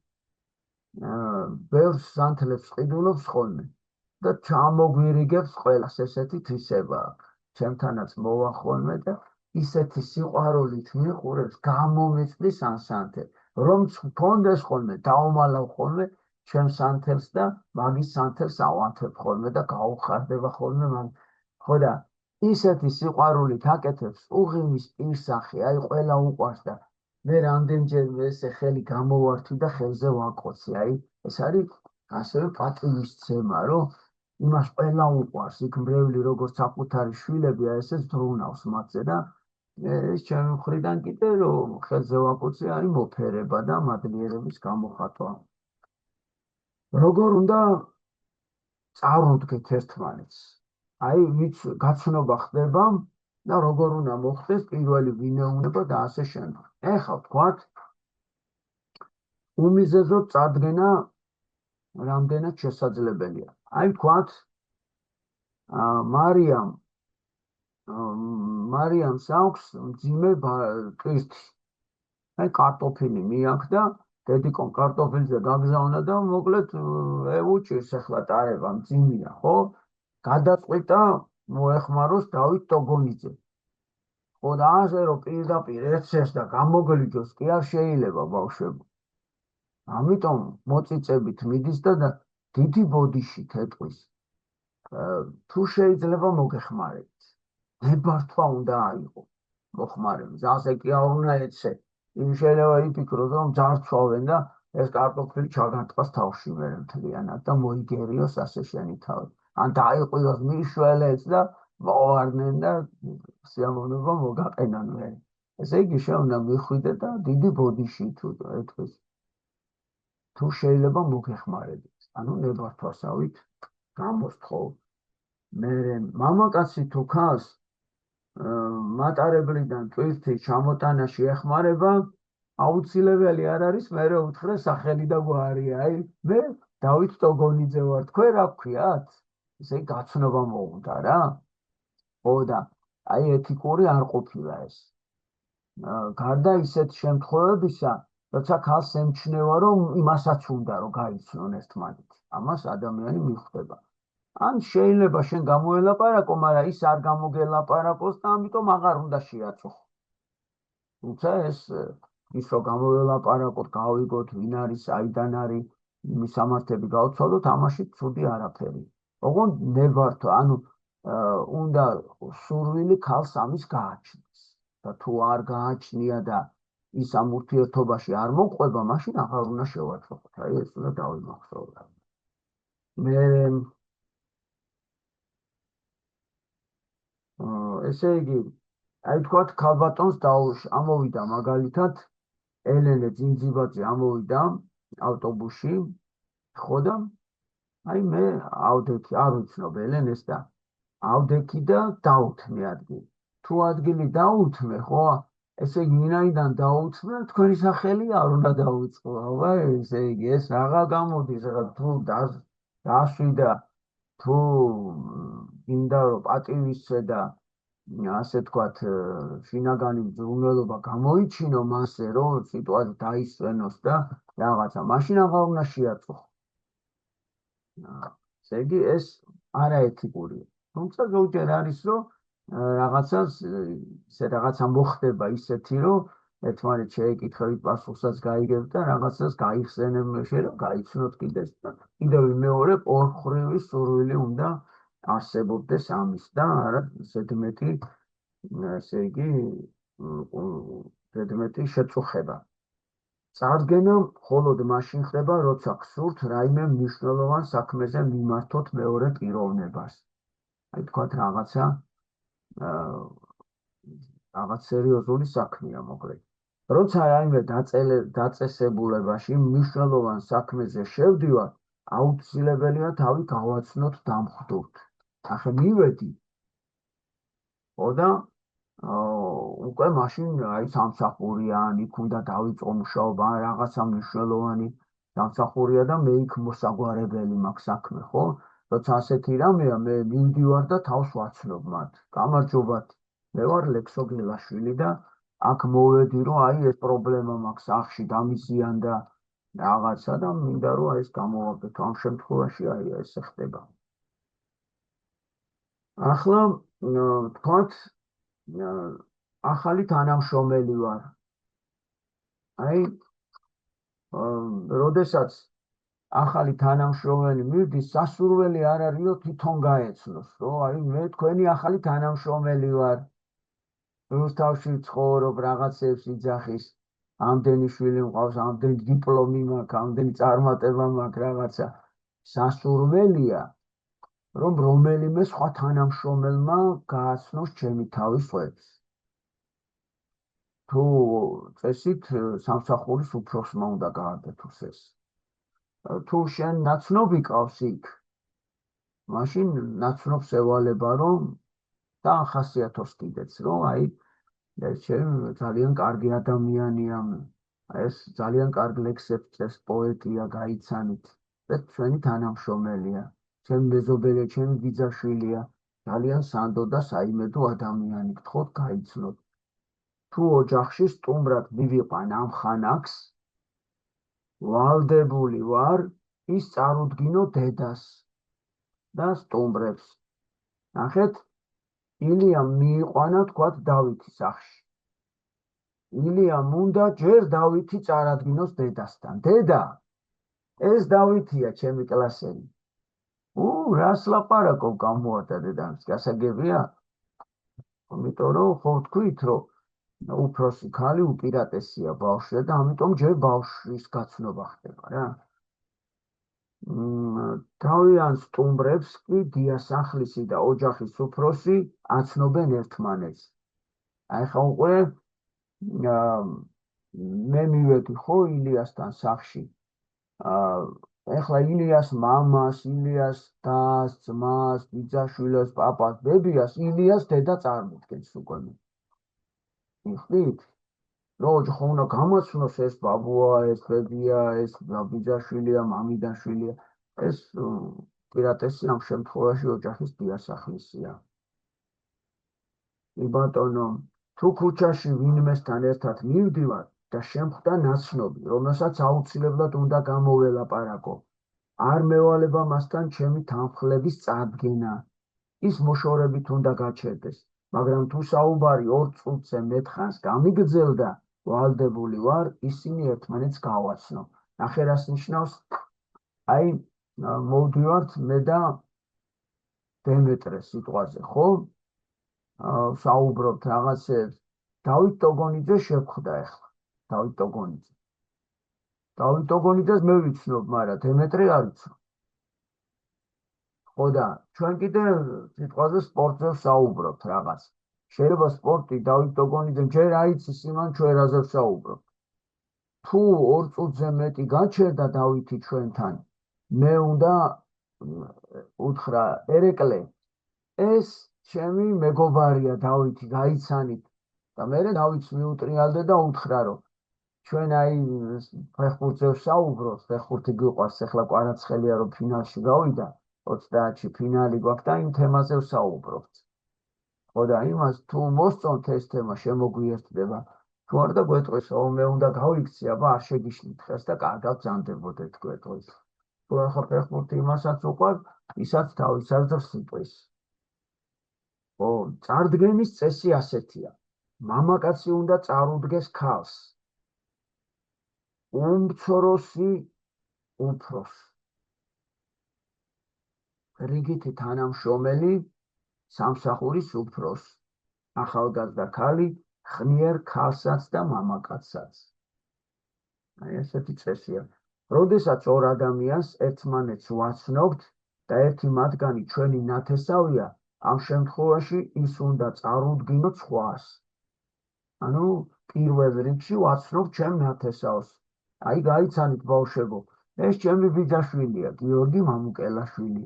ბევრს სანთლებს ყიდულობს ხოლმე და ჩამოგვირიგებს ყველას, ესეთი თვისება აქვს. ჩემთანაც მოვა ხოლმე და ისეთი სიყვარულით მიყურებს, გამომეწდის ან სანთელ, რომ მქონდეს ხოლმე, დაუმალავ ხოლმე ჩემ სანთელს და მაგის სანთელს ავანთებ ხოლმე და გაუხარდება ხოლმე მაგ. ხო და ისეთი სიყვარულით აკეთებს, უღიმის პირსახე, აი ყველა უყვარს და მე რამდენჯერმე ესე ხელი გამოვართვი და ხელზე ვაკოცე. აი ეს არის ასევე პატივისცემა, რომ იმას ყველა უყვარს, იქ მრევლი როგორც საკუთარი შვილებია, ესეც დრუნავს მათზე და ეს ჩემი მხრიდან კიდე რომ ხელზე ვაკოცე არის მოფერება და მადლიერების გამოხატვა. როგორ უნდა წარუდგეთ ერთმანეთს? აი ვიც გაცნობა ხდება და როგორ უნდა მოხდეს პირველი ვინეუნება და ასე შემდეგ. ეხლა ვთქვათ, უმიზეზოდ წარდგენა რამდენად შესაძლებელია. აი ვთქვათ, მარიამს აქვს მძიმე ტვირთი. აი კარტოფილი მიაქდა, დედიკომ კარტოფილზე გაგზავნა და მოკლედ უჭირს ახლა ტარება, მძიმეა, ხო? გადაწყვიტა მოეხმაროს დავით ტოგონიძე. ხო და ასე რომ პირდაპირ ერთს და გამოგლიჯოს კი არ შეიძლება ბავშვებო. ამიტომ მოწიწებით მიდის და დიდი ბოდიშით ეტყვის. თუ შეიძლება მოგეხმარებით. ნებართვა უნდა აიღო მოხმარების. ასე კი არ უნდა ეცე. იმ შეიძლება იფიქროს, რომ ძარცვავენ და ეს კარტოფილი ჩაგარტყას თავში მერე მთლიანად და მოიგერიოს ასე შენი თავი. ან დაიყვიროს მიშველეც და მოვარდნენ და სიამოვნება მოგაყენან მერე. ესე იგი შეუნდა მიხვიდე და დიდი ბოდიში თუ ეტყვის. თუ შეიძლება მოგეხმარებით. ანუ ნებართვასავით გამოსთხოვ. მერე მამაკაცი თუ ქალს მატარებლიდან ტვირთი ჩამოტანაში ეხმარება, აუცილებელი არ არის მერე უთხრე სახელი და გვარი. აი მე დავით ტოგონიძე ვარ, თქვენ რა გქვიათ? ესე გაცნობა მოუნდა რა. ხო და აი ეთიკური არ ყოფილა ეს. გარდა ისეთ შემთხვევებისა, როცა ქალს ემჩნევა, რომ იმასაც უნდა რომ გაიცნონ ერთმანეთი. ამას ადამიანი მიხვდება. ან შეიძლება შენ გამოელაპარაკო, მაგრამ ის არ გამოგელაპარაკოს და ამიტომ აღარ უნდა შეაწუხო. თუმცა ის რომ გამოელაპარაკოთ, გავიგოთ, ვინ არის, საიდან არის, იმის სამართლები გავცვალოთ, ამაში ცუდი არაფერი. ოღონდ ნებართვა, ანუ უნდა სურვილი ქალს ამის გააჩნდეს. და თუ არ გააჩნია და ის ამ ურთიერთობაში არ მოყვება, მაშინ აღარ უნდა შევაწუხოთ. აი ეს უნდა დავიმახსოვროთ. ესე იგი, აი თქვათ ქალბატონს ამოვიდა მაგალითად ელენე ძინძიბაძე ამოვიდა ავტობუსში, ხო და აი მე ავდექი, არ ვიცნობ ელენეს და ავდექი და დაუთმე ადგილი. თუ ადგილი დაუთმე, ხო, ესე იგი ვინაიდან დაუთმე, თქვენი სახელი არ უნდა დაუწყო. აბა, ესე იგი ეს რაღა გამოდის, რა თუ დასვიდა, თუ მინდა რომ პატივისცე და ასე თქვათ, შინაგანი მძღვნელობა გამოიჩინო მასზე, რომ სიტუაცია დაისვენოს და რაღაცა, მაშინ აღარ უნდა შეაწუხო. ესე იგი ეს არაეთიკურია. თუმცა ზოგჯერ არის, რომ რაღაცა მოხდება ისეთი, რომ ერთმანეთს შეეკითხებით, პასუხსაც გაიგებთ და რაღაცას გაიხსენებ, შეიძლება გაიცნოთ კიდეც და კიდევ მეორე ორმხრივი სურვილი უნდა არსებობდეს ამის და არა ზედმეტი, ესე იგი, ზედმეტი შეწუხება. წარდგენა მხოლოდ მაშინ ხდება, როცა გსურთ რაიმე მნიშვნელოვან საქმეზე მიმართოთ მეორე პიროვნებას. აი თქვათ რაღაც სერიოზული საქმეა მოკლედ. როცა რაიმე დაწესებულებაში მნიშვნელოვან საქმეზე შევდივართ, აუცილებელია თავი გავაცნოთ დამხვდურთ. ახლა მივედი. ხო და უკვე მაშინ აი სამსახურია, ან იქ უნდა დავიწყო მუშაობა, რაღაცა მნიშვნელოვანი სამსახურია და მე იქ მოსაგვარებელი მაქვს საქმე, ხო? როცა ასეთი რამეა, მე მივდივარ და თავს ვაცნობ მათ. გამარჯობათ, მე ვარ ლექსო გელაშვილი და აქ მოვედი, რომ აი ეს პრობლემა მაქვს სახლში, დამიზიანდა რაღაცა და მინდა რომ ეს გამოვაკეთო. ამ შემთხვევაში აი ეს ხდება. ახლა თქვათ ახალი თანამშრომელი ვარ. აი, როდესაც ახალი თანამშრომელი მივიდეს, სასურველი არ არის, რომ თვითონ გაეცნოს, რომ აი მე თქვენი ახალი თანამშრომელი ვარ. რუსთავში ვცხოვრობ, რაღაცებს იძახის, ამდენი შვილი მყავს, ამდენი დიპლომი მაქვს, ამდენი წარმატება მაქვს, რაღაცა. სასურველია, რომ რომელიმე სხვა თანამშრომელმა გააცნოს ჩემი თავის ხვებს. თუ წესით სამსახურის უფროსმა უნდა გააკეთოს ეს. თუ შენ ნაცნობი ყავს იქ, მაშინ ნაცნობს ევალება, რომ დაახასიათოს კიდეც, რომ აი შენ ძალიან კარგი ადამიანია, ეს ძალიან კარგ ლექსებს წერს, პოეტია, გაიცანით. ეს ჩვენი თანამშრომელია, ჩემი მეზობელია, ჩემი ბიძაშვილია, ძალიან სანდო და საიმედო ადამიანი, გთხოვთ გაიცნოთ. თუ ოჯახში სტუმრად მივიყვან ამ ხანაკს, ვალდებული ვარ ის წარუდგინო დედას და სტუმრებს. ნახეთ, ილიამ მიიყვანა თქვათ დავითის სახლში. ილიამ უნდა ჯერ დავითი წარადგინოს დედასთან. დედა, ეს დავითია ჩემი კლასელი. რას ლაპარაკობ, გამოადა დედამ, გასაგებია? იმიტომ რომ ხო თქვით, რომ უფროსი ქალი უპირატესია ბავშვზე და ამიტომ ჯერ ბავშვის გაცნობა ხდება რა. თავიანთ სტუმრებს კი დიასახლისი და ოჯახის უფროსი აცნობენ ერთმანეთს. აი ხა უკვე მე მივედი ხო ილიასთან სახლში. ეხლა ილიას მამას, ილიას დას, ძმას, ბიძაშვილას, პაპას, ბებიას, ილიას დედა წარმოდგენს უკვე. მიხდით? რომ ხო უნდა გამაცნოს ეს ბაბუა, ეს ბებია, ეს ბიძაშვილია, მამიდაშვილია. ეს პირატესი ამ შემთხვევაში ოჯახის დიასახლისია. კი ბატონო, თუ ქუჩაში ვინმესთან ერთად მივდივარ და შემხვდა ნაცნობი, რომელსაც აუცილებლად უნდა გამოველაპარაკო, არ მევალება მასთან ჩემი თანხლების წარდგენა. ის მოშორებით უნდა გაჩერდეს, მაგრამ თუ საუბარი 2 წუთზე მეტხანს გამიგრძელდა, ვალდებული ვარ ისინი ერთმანეთს გავაცნო. ნახე რას ნიშნავს? აი, მოვდივართ მე და დემეტრე სიტყვაზე, ხო? საუბრობთ რაღაცებს. დავით ტოგონიძე შეხვდა ახლა. დავით ტოგონიძე. დავით ტოგონიძეს მე ვიცნობ, მაგრამ დემეტრე არ ვიცნობ. ხო და ჩვენ კიდე სიტყვაზე სპორტზე საუბრობთ რაღაც. შეიძლება სპორტი დავით ტოგონიძემ ჯერ აიცის იმან ჩვენ რაზე საუბრობთ. თუ 2 წუთზე მეტი გაჩერდა დავითი ჩვენთან, მე უნდა უთხრა ერეკლე, ეს ჩემი მეგობარია დავითი, გაიცანით. და მე დავითს მიუტრიალდე და უთხრა რომ ჩვენ აი ფეხბურთზე საუბრობთ, ფეხბურთი გიყვარს, ახლა კვარაცხელია რომ ფინალში გავიდა, 30-ში ფინალი გვაქვს და იმ თემაზე ვსაუბრობთ. ხო და იმას თუ მოსწონთ ეს თემა შემოგვიერთდება, თუ არ და გვეტყვის, მე უნდა გავიქცი, აბა არ შეგიშლით ხეს და კარგად ბრძანდებოდეთ გვეტყვის. თუ ახლა ფეხბურთი იმასაც უყვარს, ისაც თავისას სიტყვის. ხო, წარდგენის წესი ასეთია. მამაკაცი უნდა წარუდგეს ქალს. უმცროსი უფროს. რიგითი თანამშრომელი სამსახურის უფროს. ახალგაზრდა ქალი ხნიერ ქალსაც და მამაკაცსაც. აი ესეთი წესია. როდესაც 2 ადამიანს ერთმანეთს ვაცნობთ და ერთი მათგანი ჩვენი ნათესავია, ამ შემთხვევაში ის უნდა წარუდგინოთ სხვას. ანუ პირველ რიგში ვაცნობ ჩემ ნათესავს. აი გაიცანით ბავშვებო, ეს ჩემი ბიძაშვილია, გიორგი მამუკელაშვილი.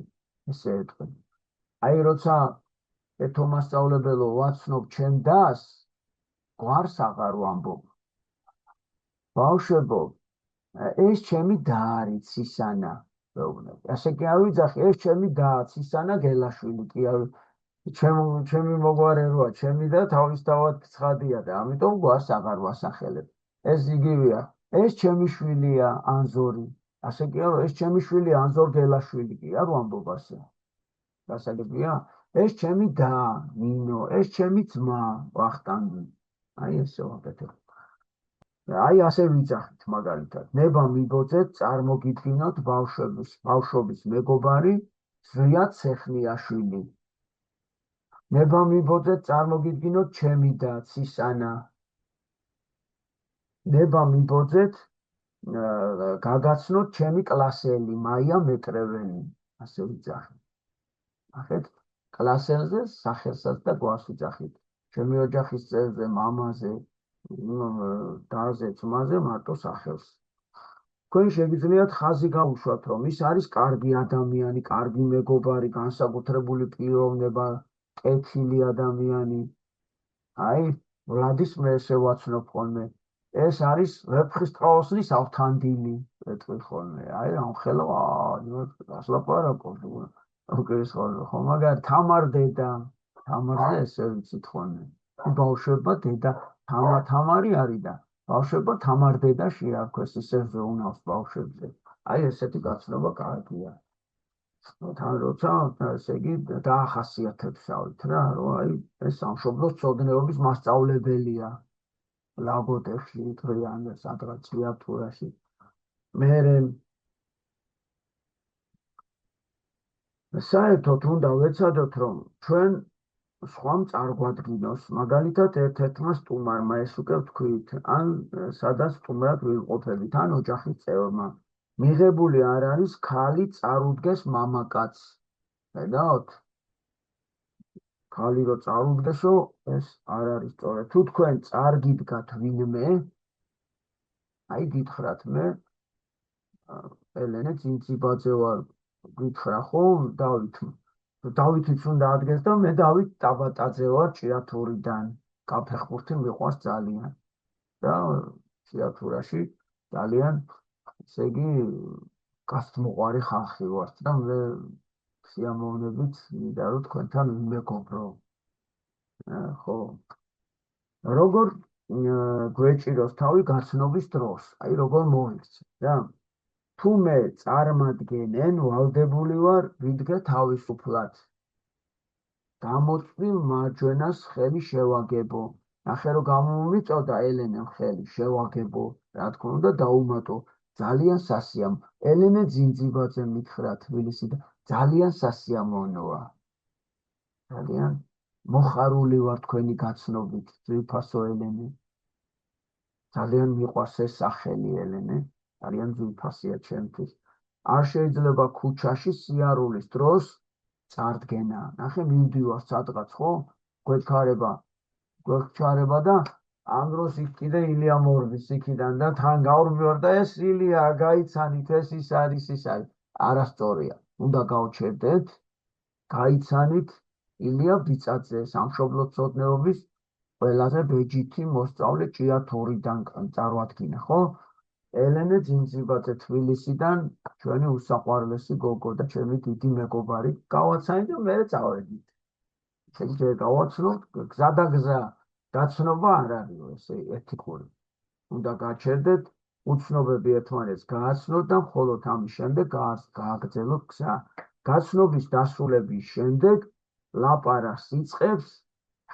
ესე ეტყვი. აი როცა ეთომასწავლებელო ვაცნობ ჩემ დას, გვარს აღარ ვამბობ. ბავშვებო, ეს ჩემი და არის ცისანა. ასე კი არ ვიძახი, ეს ჩემი და ცისანა გელაშვილი კი არ ჩემი მოგვარე როა, ჩემი და თავისთავად ცხადია და ამიტომ გვარს აღარ ვასახელებ. ეს იგივეა, ეს ჩემი შვილია ანზორი. ასე კი არა, ეს ჩემი შვილია ანზორ გელაშვილი კი არ ვამბობ ასე. გასაგებია? ეს ჩემი და ნინო, ეს ჩემი ძმა ვახტანგი. აი ესე ვაკეთებ. აი ასე ვიძახით მაგალითად. ნება მიბოძეთ წარმოგიდგინოთ ბავშვობის მეგობარი ზვია ცეხნიაშვილი. ნება მიბოძეთ წარმოგიდგინოთ ჩემი და ცისანა. ნება მიბოძეთ გაგაცნოთ ჩემი კლასელი მაია მეტრეველი. ასე ვიძახით. ნახეთ, კლასელზე სახელსაც და გვარს ვიძახით. ჩემი ოჯახის წევრზე, მამაზე, დაზე, ძმაზე მარტო სახელს. თქვენ შეგიძლიათ ხაზი გაუშვათ, რომ ის არის კარგი ადამიანი, კარგი მეგობარი, განსაკუთრებული პიროვნება, კეთილი ადამიანი. აი, ვლადის მე ესე ვაცნობ ხოლმე. ეს არის ვეფხისტყაოსნის ავთანდილი, ეტყვი ხოლმე. აი, ამხელა, რას ლაპარაკობ? უკერის ხოლმე, ხო, მაგარი თამარ დედა, თამარზე ესე ვიცით ხოლმე. ბავშვებმა დედა თამარი არის და ბავშვებმა თამარ დედა შეარქვეს, ისე ზეუნავს ბავშვებზე. აი, ესეთი გაცნობა კარგია. თან როცა ესე იგი დაახასიათებსავით რა, რომ აი ეს სამშობლოს ცოდნეობის მასწავლებელია. ლაგოდეხში, თრიანზე, სადღაც ლიათურაში. მერე საერთოდ უნდა ვეცადოთ, რომ ჩვენ სხვამ წარგვადგინოს, მაგალითად ერთ-ერთმა სტუმარმა, ეს უკვე ვთქვით, ან სადაც სტუმრად ვიმყოფებით, ან ოჯახის წევრმა. მიღებული არ არის ქალი წარუდგეს მამაკაცს. ხედავთ? ქალი რო წარუდგესო, ეს არ არის სწორად. თუ თქვენ წარგიდგათ ვინმე, აი გითხრათ მე, ელენე წინწიბაძე ვარ, გითხრა ხო, დავითიც უნდა ადგეს და მე დავით ტაბატაძე ვარ ჭიათურიდან. კაფეხბურთი მიყვარს ძალიან. და ჭიათურაში ძალიან, ესე იგი, გასწმოყვარი ხალხი ვართ და მე სიამოვნებით მინდა რომ თქვენთან ვიმეგობრო. ხო. როგორ გვეჭიროს თავი გაცნობის დროს, აი როგორ მოიქცეთ რა. თუ მე წარმადგენენ ვალდებული ვარ ვიდგე თავისუფლად. გამოწვევ მარჯვენას ხელი შევაგებო. ნახე რომ გამომიწოდა ელენემ ხელი შევაგებო, რა თქმა უნდა დაუმატო. ძალიან სასიამო. ელენე ძინძიბაძე მითხრა თბილისი და ძალიან სასიამოვნოა. ძალიან მოხარული ვარ თქვენი გაცნობით, ძვირფასო ელენე. ძალიან მიყვარს ეს სახელი ელენე, ძალიან ძვირფასია ჩემთვის. არ შეიძლება ქუჩაში სიარულის დროს წარდგენა. ნახე მივდივარ სადღაც, ხო? გვექჩარება და ამ დროს იქ კიდე ილია მორბის იქიდან და თან გავრბივარ და ეს ილია გაიცანით, ეს ის არის, ის არის. არასწორია. უნდა გავჩერდეთ, გაიცანით ილია ბიწაძე, სამშობლոցოდნეობის ყველაზე ბეჯითი მოსწავლე ჭიათურიდან წარმოადგინა, ხო? ელენე ძინძიბაძე თბილისიდან, ჩვენი უსაყვარლესი გოგო და ჩემი დიდი მეგობარი, გავაცანით და მე წავედით. შეიძლება გავაცნოთ, გზა და გზა, გაცნობა არ არისო ესე ეთიკური. უნდა გაჩერდეთ, უცნობები ერთმანეთს გააცნოთ და მხოლოდ ამის შემდეგ გააგრძელოთ გზა. გაცნობის დასრულების შემდეგ ლაპარაკს იწყებს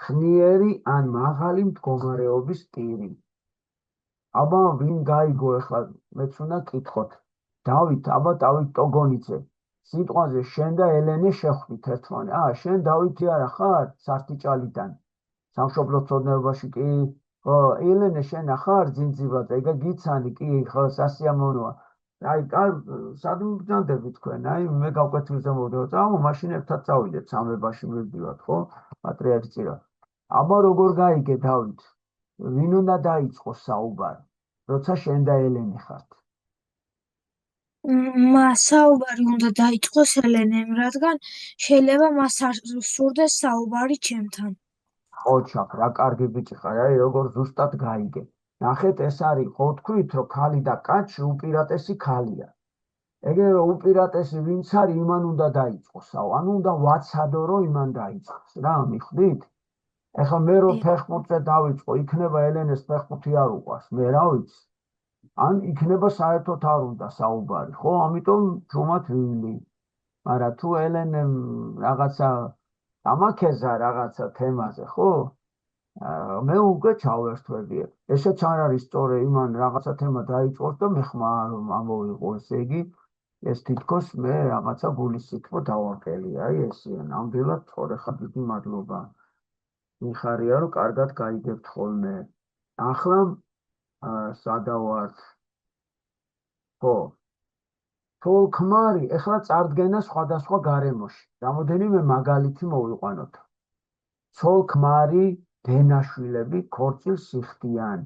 ხნიერი ან მაღალი მდგომარეობის ტირი. აბა ვინ გაიგო ახლა მეც უნდა კითხოთ. დავით ტოგონიძე, სიტყვაზე შენ და ელენე შეხვდით ერთმანეთს. შენ დავითი არა ხარ სართიჭალიდან, სამშობლոցოდნეობაში კი? ხო, ელენე შენ ახარ ძინძიბაძე, ეგა გიცანი კი, ხო, სასიამოვნოა. აი, სად მბრძანდები თქვენ? აი, მე გავკვეთილზე მოვდეო, მაშინ ერთად წავიდეთ, სამებაში მივდივართ, ხო? პატრიარქის წირა. აბა როგორ გაიგე დავით? ვინ უნდა დაიწყოს საუბარი, როცა შენ და ელენე ხართ? საუბარი უნდა დაიწყოს ელენემ, რადგან შეიძლება მას არ სურდეს საუბარი ჩემთან. ოჩახ, რა კარგი ბიჭი ხარ, აი როგორ ზუსტად გაიგე. ნახეთ, ეს არის, ხო თქვით, რომ ქალი და კაცი უპირატესი ქალია. ეგრე რომ უპირატესი ვინც არის, იმან უნდა დაიწყოს, ანუ უნდა ვაცადო, რომ იმან დაიწყოს, რა, მიხვდით? ეხლა მე რომ ფეხბურთზე დავიწყო, იქნება ელენეს ფეხბურთი არ უყვარს, მე რა ვიცი? ან იქნება საერთოდ არ უნდა საუბარი, ხო? ამიტომ ჯუმად ვილი. მაგრამ თუ ელენემ რაღაცა დამაქეზა რაღაცა თემაზე, ხო? მე უკვე ჩავერთვებია. ესეც არ არის სწორი, იმან რაღაცა თემა დაიწყოს და მე ხმარ ამოვიღო, ესე იგი ეს თითქოს მე რაღაცა გულისიქრო დავაკელი. აი ესეა, ნამდვილად სწორი ხარ, დიდი მადლობა. მიხარია რომ კარგად გაიგებთ ხოლმე. ახლა სადავართ? ხო. თოლქმარი ეხლა წარდგენა სხვადასხვა გარემოში. რამოდენიმე მაგალითი მოვიყვანოთ. თოლქმარი დენაშვილები ქორწილს იხდიან.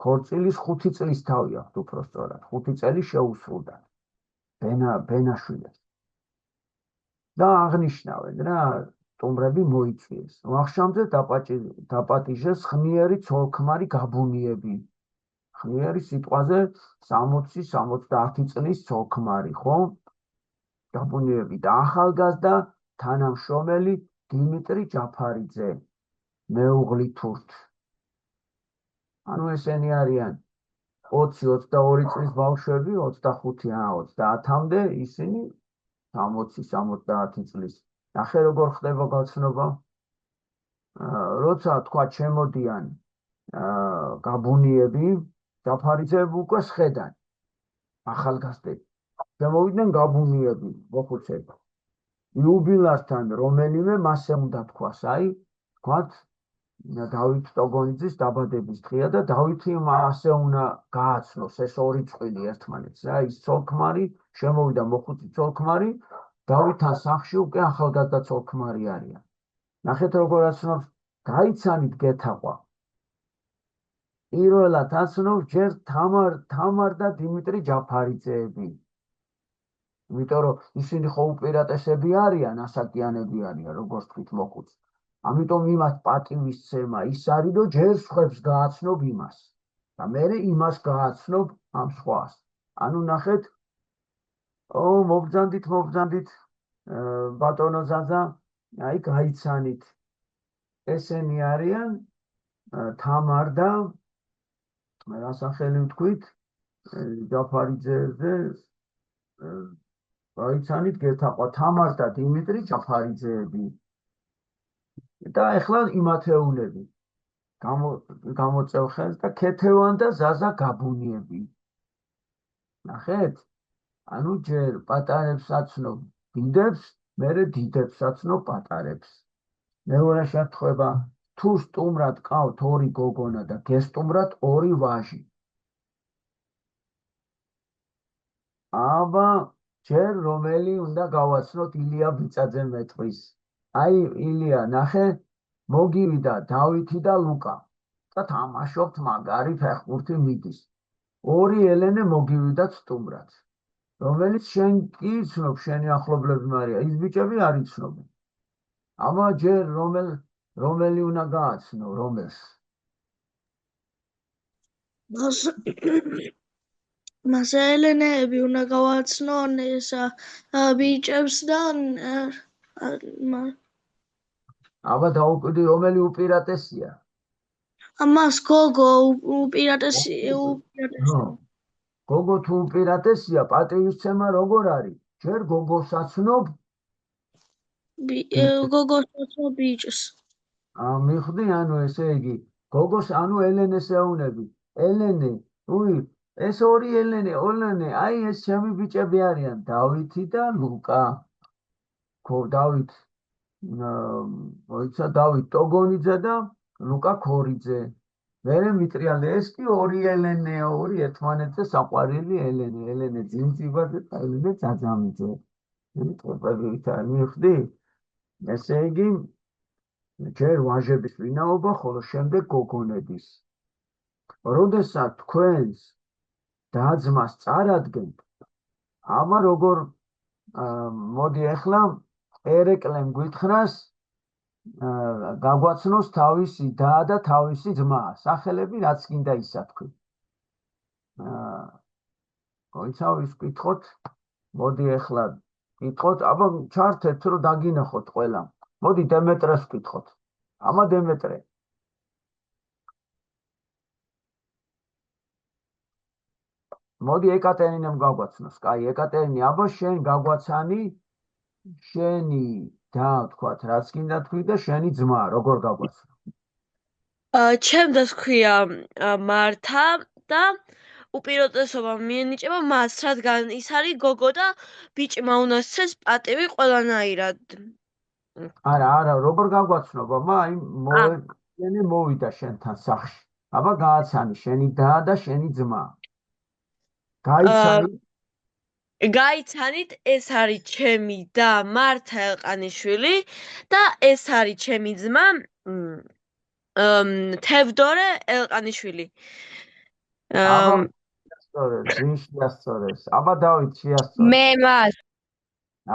ქორწილის 5 წლის თავი აქვს უფრო სწორად. 5 წელი შეუსრულდა. ბენაშვილებს. და აღნიშნავენ რა, სტუმრები მოიწვიეს. ვახშამზე დაპატიჟეს ხნიერი თოლქმარი გაბუნიები. ხნიერი სიტყვაზე 60-70 წლის თოლქმარი, ხო? გაბუნიები და ახალგაზრდა თანამშრომელი დიმიტრი ჯაფარიძე, მეუღლი თურთ. ანუ ესენი არიან 20-22 წლის ბავშვები, 25-30-მდე, ისინი 60-70 წლის. ნახე როგორ ხდება გაცნობა? როცა თქვა შემოდიან გაბუნიები, ჯაფარიძეები უკვე სხედან. ახალგაზრდები. შემოვიდნენ გაბუნიები, მოხუცები. იუბილართან რომელიმე მასე უნდა თქვას, აი, თქვათ დავით ტოგონიძის დაბადების დღეა და დავითი მასე უნდა გააცნოს ეს ორი წყვილი ერთმანეთს. რა, ის თოლქმარი შემოვიდა მოხუცი თოლქმარი, დავითთან სახლში უკვე ახალგაზრდა თოლქმარი არიან. ნახეთ როგორ აცნობს, გაიცანით გეთაყვა. პირველად აცნობს ჯერ თამარ და დიმიტრი ჯაფარიძეები. იმიტომ რომ ისინი ხო უპირატესები არიან, ასაკიანები არიან, როგორც თქვით მოხუცი. ამიტომ იმას პატივისცემა ის არის, რომ ჯერ სხვებს გააცნობ იმას და მერე იმას გააცნობ ამ სხვას. ანუ ნახეთ, მობრძანდით, ბატონო ზაზა, აი გაიცანით. ესენი არიან თამარ და რა სახელი ვთქვით ჯაფარიძეზე გაიცანით გეთაყვა თამარ და დიმიტრი ჯაფარიძეები და ეხლა იმათეულები გამოწევ ხელს და ქეთევან და ზაზა გაბუნიები. ნახეთ? ანუ ჯერ პატარებს აცნობ დიდებს, მერე დიდებს აცნობ პატარებს. მეორე შემთხვევა თუ სტუმრად ყავთ ორი გოგონა და გესტუმრად ორი ვაჟი. აბა ჯერ რომელი უნდა გავაცნოთ ილია ბიწაძე მეტყვის. აი ილია ნახე მოგივიდა დავითი და ლუკა და თამაშობთ მაგარი ფეხბურთი მიდის. ორი ელენე მოგივიდათ სტუმრად. რომელიც შენ კი იცნობ შენი ახლობლები მარია ის ბიჭები არ იცნობენ. აბა ჯერ რომელი უნდა გააცნო რომელს? მას ელენეები უნდა გავაცნონ ეს ბიჭებს და აბა დაუკვირდი რომელი უპირატესია? მას გოგო უპირატესი გოგო თუ უპირატესია პატივისცემა როგორ არის? ჯერ გოგოს აცნობ გოგოს ბიჭს. მიხდი ანუ ესე იგი გოგოს ანუ ელენეს ეუნები. ელენე, უი ეს ორი ელენე, აი ეს ჩემი ბიჭები არიან დავითი და ლუკა. დავით მოიცა დავით ტოგონიძე და ლუკა ქორიძე. მერე მიტრიალე ეს კი ორი ელენეა, ორი ერთმანეთზე საყვარელი ელენე ძინძიბაძე და ელენე ძაძამიძე. მიხდი? ესე იგი ჯერ ვაჟების ვინაობა, ხოლო შემდეგ გოგონების. როდესაც თქვენს და-ძმას წარადგენთ, აბა როგორ მოდი ახლა ერეკლემ გვითხრას გაგვაცნოს თავისი და და თავისი ძმა, სახელები რაც გინდა ისა თქვი. მოიცა ვის გკითხოთ? მოდი ახლა გკითხოთ, აბა ჩართეთ რომ დაგინახოთ ყველა. მოდი დემეტრეს ვკითხოთ. აბა დემეტრე. მოდი ეკატერინემ გაგვაცნოს. კაი, ეკატერინე, აბა შენ გაგვაცანი შენი და თქვათ, რაც გინდა თქვი და შენი ძმა, როგორ გაგვაცნო? ჩემს ქვია მართა და უპირატესობა მიენიჭება მას, რადგან ის არის გოგო და ბიჭმა უნდა სცეს პატივი ყველანაირად. არა, როგორ გაგვაცნობა? აი მოვიდა შენთან სახში. აბა გააცანი შენი და და შენი ძმა. გაიცანით, ეს არის ჩემი და მართა ელყანიშვილი და ეს არის ჩემი ძმა თევდორე ელყანიშვილი. აბა ვინ შეასწორეს? აბა დავით შეასწორე. მე მას.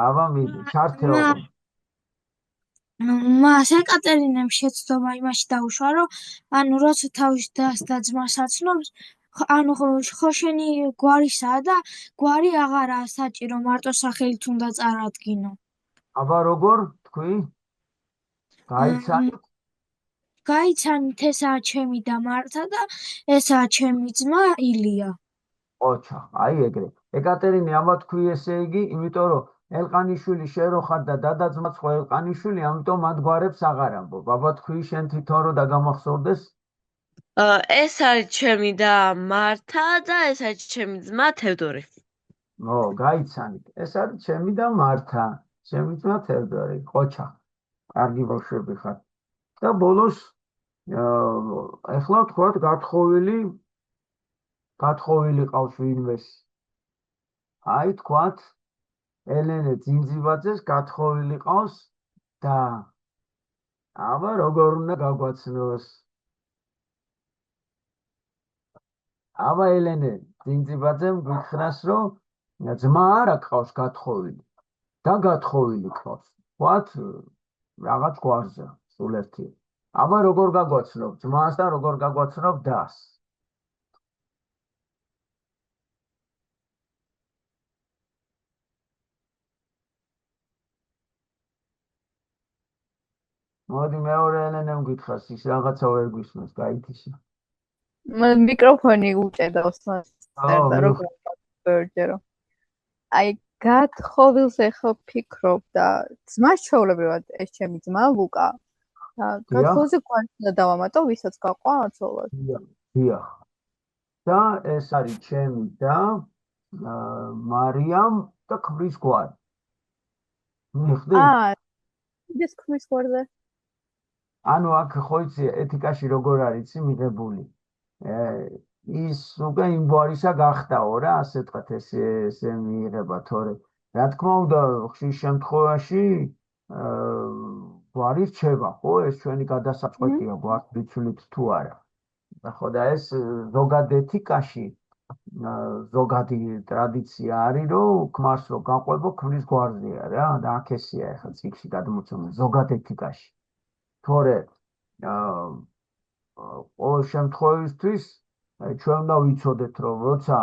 აბა მიდი, ჩართეო. მას ეკატერინემ შეცდომა იმაში დაუშვა, რომ ანუ როცა თავის დას და ძმას აცნობს, ანუ ხო შენი გვარისაა და გვარი აღარაა საჭირო, მარტო სახელით უნდა წარადგინო. აბა როგორ თქვი? გაიცანით? გაიცანით, ესაა ჩემი და მართა და ესაა ჩემი ძმა ილია. ოჩა, აი ეგრე. ეკატერინე, აბა თქვი ესე იგი, იმიტომ რომ ელყანიშვილი შენ რო ხარ და დადაძმაც ხო ელყანიშვილი, ამიტომ მათ გვარებს აღარ ამბობ. აბა თქვი შენ თვითონ რომ დაგამახსოვდეს? ეს არის ჩემი და მართა და ეს არის ჩემი ძმა თევდორე. გაიცანით. ეს არის ჩემი და მართა, ჩემი ძმა თევდორე. ოჩა. კარგი ბავშვები ხართ. და ბოლოს ახლა თქვათ გათხოვილი ყავს ვინმეს. აი თქვათ ელენე ძინძიბაძეს გათხოვილი ყავს და აბა როგორ უნდა გაგვაცნოს? აბა ელენე ძინძიბაძემ გითხრას რომ ძმა არ აქვს გათხოვილი და გათხოვილი ყავს. თქვათ რაღაც გვარზე სულ ერთი. აბა როგორ გაგვაცნობ ძმას და როგორ გაგვაცნობ დას? მოდი მეორე ელენემ გითხრას, ის რაღაცა ვერ გვისმენს, გაითიშა. მიკროფონი უჭედავს მას წერდა აო, როგორ ვერჯერო. აი გათხოვილს ეხლა ფიქრობ და ძმას ჩვეულებრივად ეს ჩემი ძმა ლუკა. და გათხოვილზე გვარცდა დავამატო, ვისაც გაყვა აცოლად. დიახ. და ეს არის ჩემი და მარიამ და ქმრის გვარი. მიხვდი? ის ქმრის გვარზე. ანუ აქ ხო იცი ეთიკაში როგორ არის იცი მიღებული. ის უკვე იმ გვარისა გახდაო რა, ასე ვთქვათ, ესე მიიღება, თორე რა თქმა უნდა, ხშირ შემთხვევაში გვარი რჩება, ხო, ეს ჩვენი გადასაწყვეტია, გვარს ვიცვლით თუ არა. ხო და ეს ზოგად ეთიკაში ზოგადი ტრადიცია არის, რომ ქმარს რო გაყვებო, ქმრის გვარზეა რა, და აქ ესეა ახლა წიგნში გადმოცემული ზოგად ეთიკაში. თორე ყოველ შემთხვევისთვის ჩვენ უნდა ვიცოდეთ, რომ როცა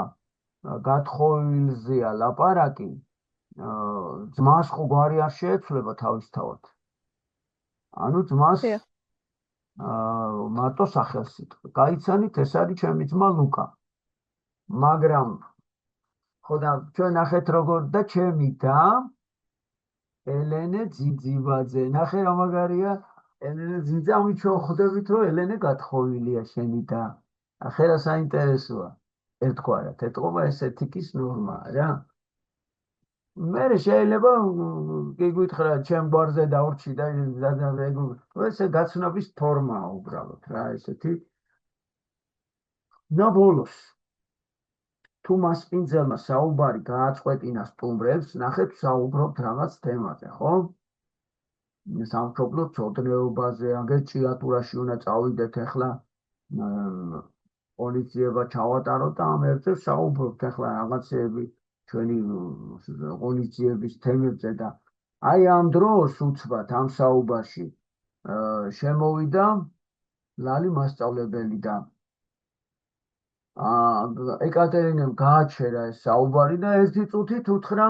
გათხოვილზეა ლაპარაკი, ძმას ხო გვარი არ შეეცვლება თავისთავად. ანუ ძმას მარტო სახელსიტყვი. გაიცანით, ეს არის ჩემი ძმა ლუკა. მაგრამ ხო და ჩვენ ნახეთ როგორ და ჩემი და ელენე ძიძიბაძე. ნახე რა მაგარია, ელენე ძიძა, ამით ჩვენ ხვდებით, რომ ელენე გათხოვილია შენი და. ახლა რა საინტერესოა. ერთგვარად ეთყობა ეს ეთიკის ნორმაა რა. მე შეიძლება კი გითხრა ჩემ გვარზე დავრჩი და ესე გაცნობის ფორმაა უბრალოდ რა ესეთი. და ბოლოს თუ მასპინძელმა საუბარი გააწყვეტინა სტუმრებს, ნახეთ საუბრობთ რაღაც თემაზე, ხო? სამშობლო ცოდნეობაზე, აგერ ჭიატურაში უნდა წავიდეთ ახლა პოლიციება ჩავატაროთ და ამ ერთზე საუბრობთ ახლა რაღაცეები ჩვენი ღონისძიების თემებზე და აი ამ დროს უცბად ამ საუბარში შემოვიდა ლალი მასწავლებელი და ეკატერინემ გააჩერა ეს საუბარი და ერთი წუთით უთხრა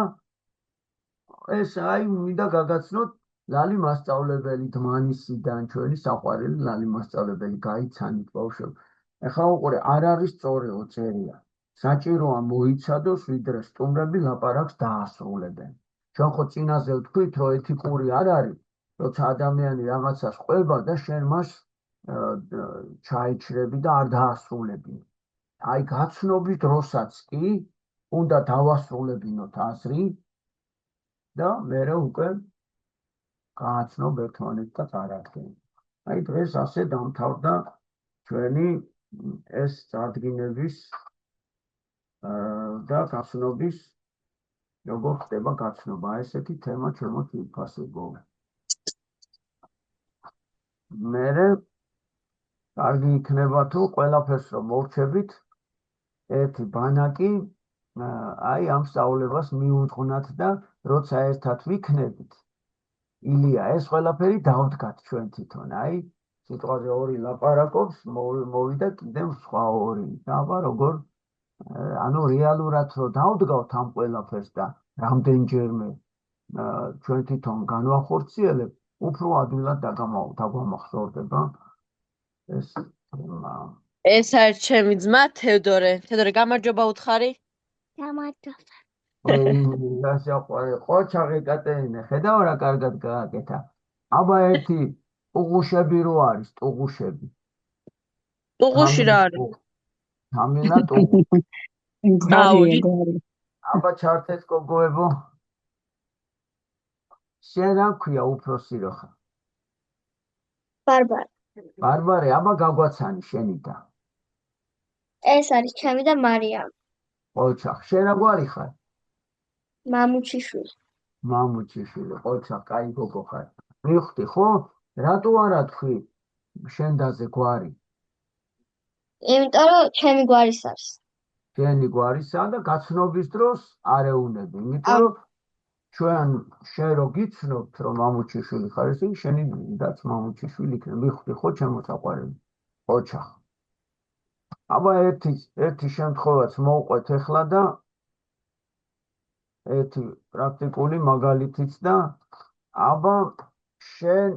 ეს აი მინდა გაგაცნოთ ლალი მასწავლებელი დმანისიდან ჩვენი საყვარელი ლალი მასწავლებელი გაიცანით ბავშვები. ეხლა უყურე არ არის სწორეო წერია. საჭიროა მოიცადოს ვიდრე სტუმრები ლაპარაკს დაასრულებენ. ჩვენ ხო წინაზე ვთქვით, რომ ეთიკური არ არის, როცა ადამიანი რაღაცას ყვება და შენ მას ჩაიჩრები და არ დაასრულები. აი გაცნობის დროსაც კი უნდა დავასრულებინოთ აზრი და მერე უკვე გააცნობ ერთმანეთს და წარადგენთ. აი დღეს ასე დამთავრდა ჩვენი ეს წარდგინების და გაცნობის როგორ ხდება გაცნობა. ესეთი თემა ჩემთვის ვიფასებო. მერე კარგი იქნება თუ ყველაფერს რომ მოვჩებით ერთი ბანაკი აი ამ სწავლებას მიუძღვნათ და როცა ერთად ვიქნებით ილია ეს ყველაფერი დავდგათ ჩვენ თვითონ. აი სიტყვაზე ორი ლაპარაკობს, მოვიდა კიდევ სხვა ორი. და აბა როგორ ანუ რეალურად რომ დავდგავთ ამ ყველაფერს და რამდენჯერმე ჩვენ თვითონ განვახორციელებთ, უფრო ადვილად დაგვამახსოვრდება ეს თემა. ეს არის ჩემი ძმა თევდორე. თევდორე, გამარჯობა უთხარი? გამარჯობა. ყოჩაღი კატერინე, ხედავ რა კარგად გააკეთა. აბა ერთი ტუღუშები რო არის, ტუღუშები. ტუღუში რა არის? თამინა ტუღუში. აბა ჩართეს გოგოებო. შენ რა ქვია უფროსი რო ხარ? ბარბარე. ბარბარე, აბა გაგვაცანი შენი და. ეს არის ჩემი და მარიამ. ყოჩაღ, შენ რა გვარი ხარ? მამუჩიშვილი. მამუჩიშვილი, ყოჩაღ, კაი გოგო ხარ. მივხვდი ხო? რატო არა თქვი შენ დაზე გვარი? იმიტომ რომ ჩემი გვარის არის. შენი გვარისა და გაცნობის დროს არ ეუნები. იმიტომ რომ ჩვენ შენ რო გიცნობთ რომ მამუჩიშვილი ხარ, ესე იგი შენი დაც მამუჩიშვილი იქნება. მივხვდი ხო ჩემო საყვარელი? ყოჩაღ. აბა ერთი შემთხვევაც მოვყვეთ ახლა და ერთი პრაქტიკული მაგალითიც და აბა შენ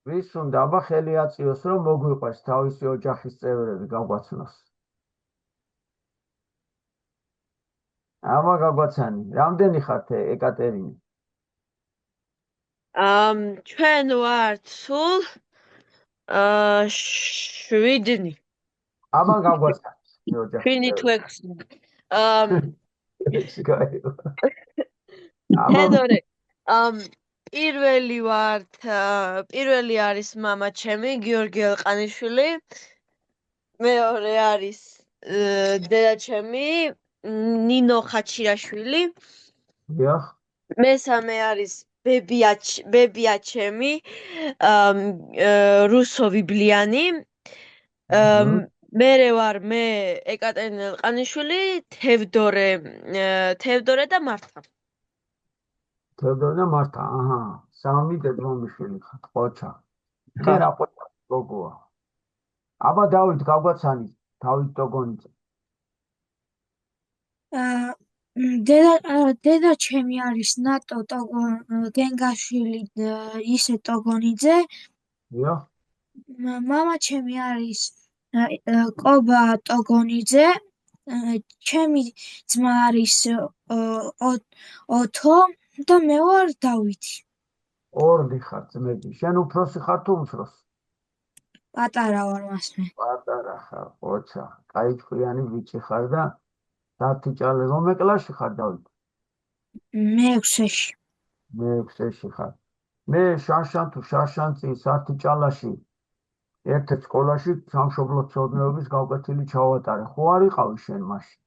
ვის უნდა აბა ხელი აწიოს, რომ მოგვიყვეს თავისი ოჯახის წევრები გაგვაცნოს. აბა გაგვაცანი, რამდენი ხართ ეკატერინე? ჩვენ ვართ სულ 7. აბა გაგვაცანი ოჯახის 7-6. წევრები. პირველი არის მამა ჩემი გიორგი ელყანიშვილი, მეორე არის დედა ჩემი ნინო ხაჩირაშვილი, მესამე არის ბებია ჩემი რუსო ვიბლიანი, მერე ვარ მე ეკატერინე ელყანიშვილი, თევდორე და მართა. თევდორე და მართა, აჰა, 3 დედმამიშვილი ხართ, ყოჩა. ხერა ყოჩა, გოგოა. აბა დავით გაგვაცანი, დავით ტოგონიძე. დედა ჩემი არის ნატო გენგაშვილი ისე ტოგონიძე. მამა ჩემი არის კობა ტოგონიძე. ჩემი ძმა არის ოთო და მე ვარ დავითი. ორდი ხარ ძმები. შენ უფროსი ხარ თუ უმცროსი? პატარა ვარ მასმე. პატარა ხარ, ყოჩა. კაი ჭკვიანი ბიჭი ხარ და დათიჭალე. რომე კლასში ხარ დავით? მე-6-ში. მე-6-ში ხარ. მე შაშან თუ შაშანწი სათიჭალაში ერთ-ერთ სკოლაში სამშობლო ცოდნეობის გავკვეთილი ჩავატარე. ხო არ იყავი შენ მაშინ?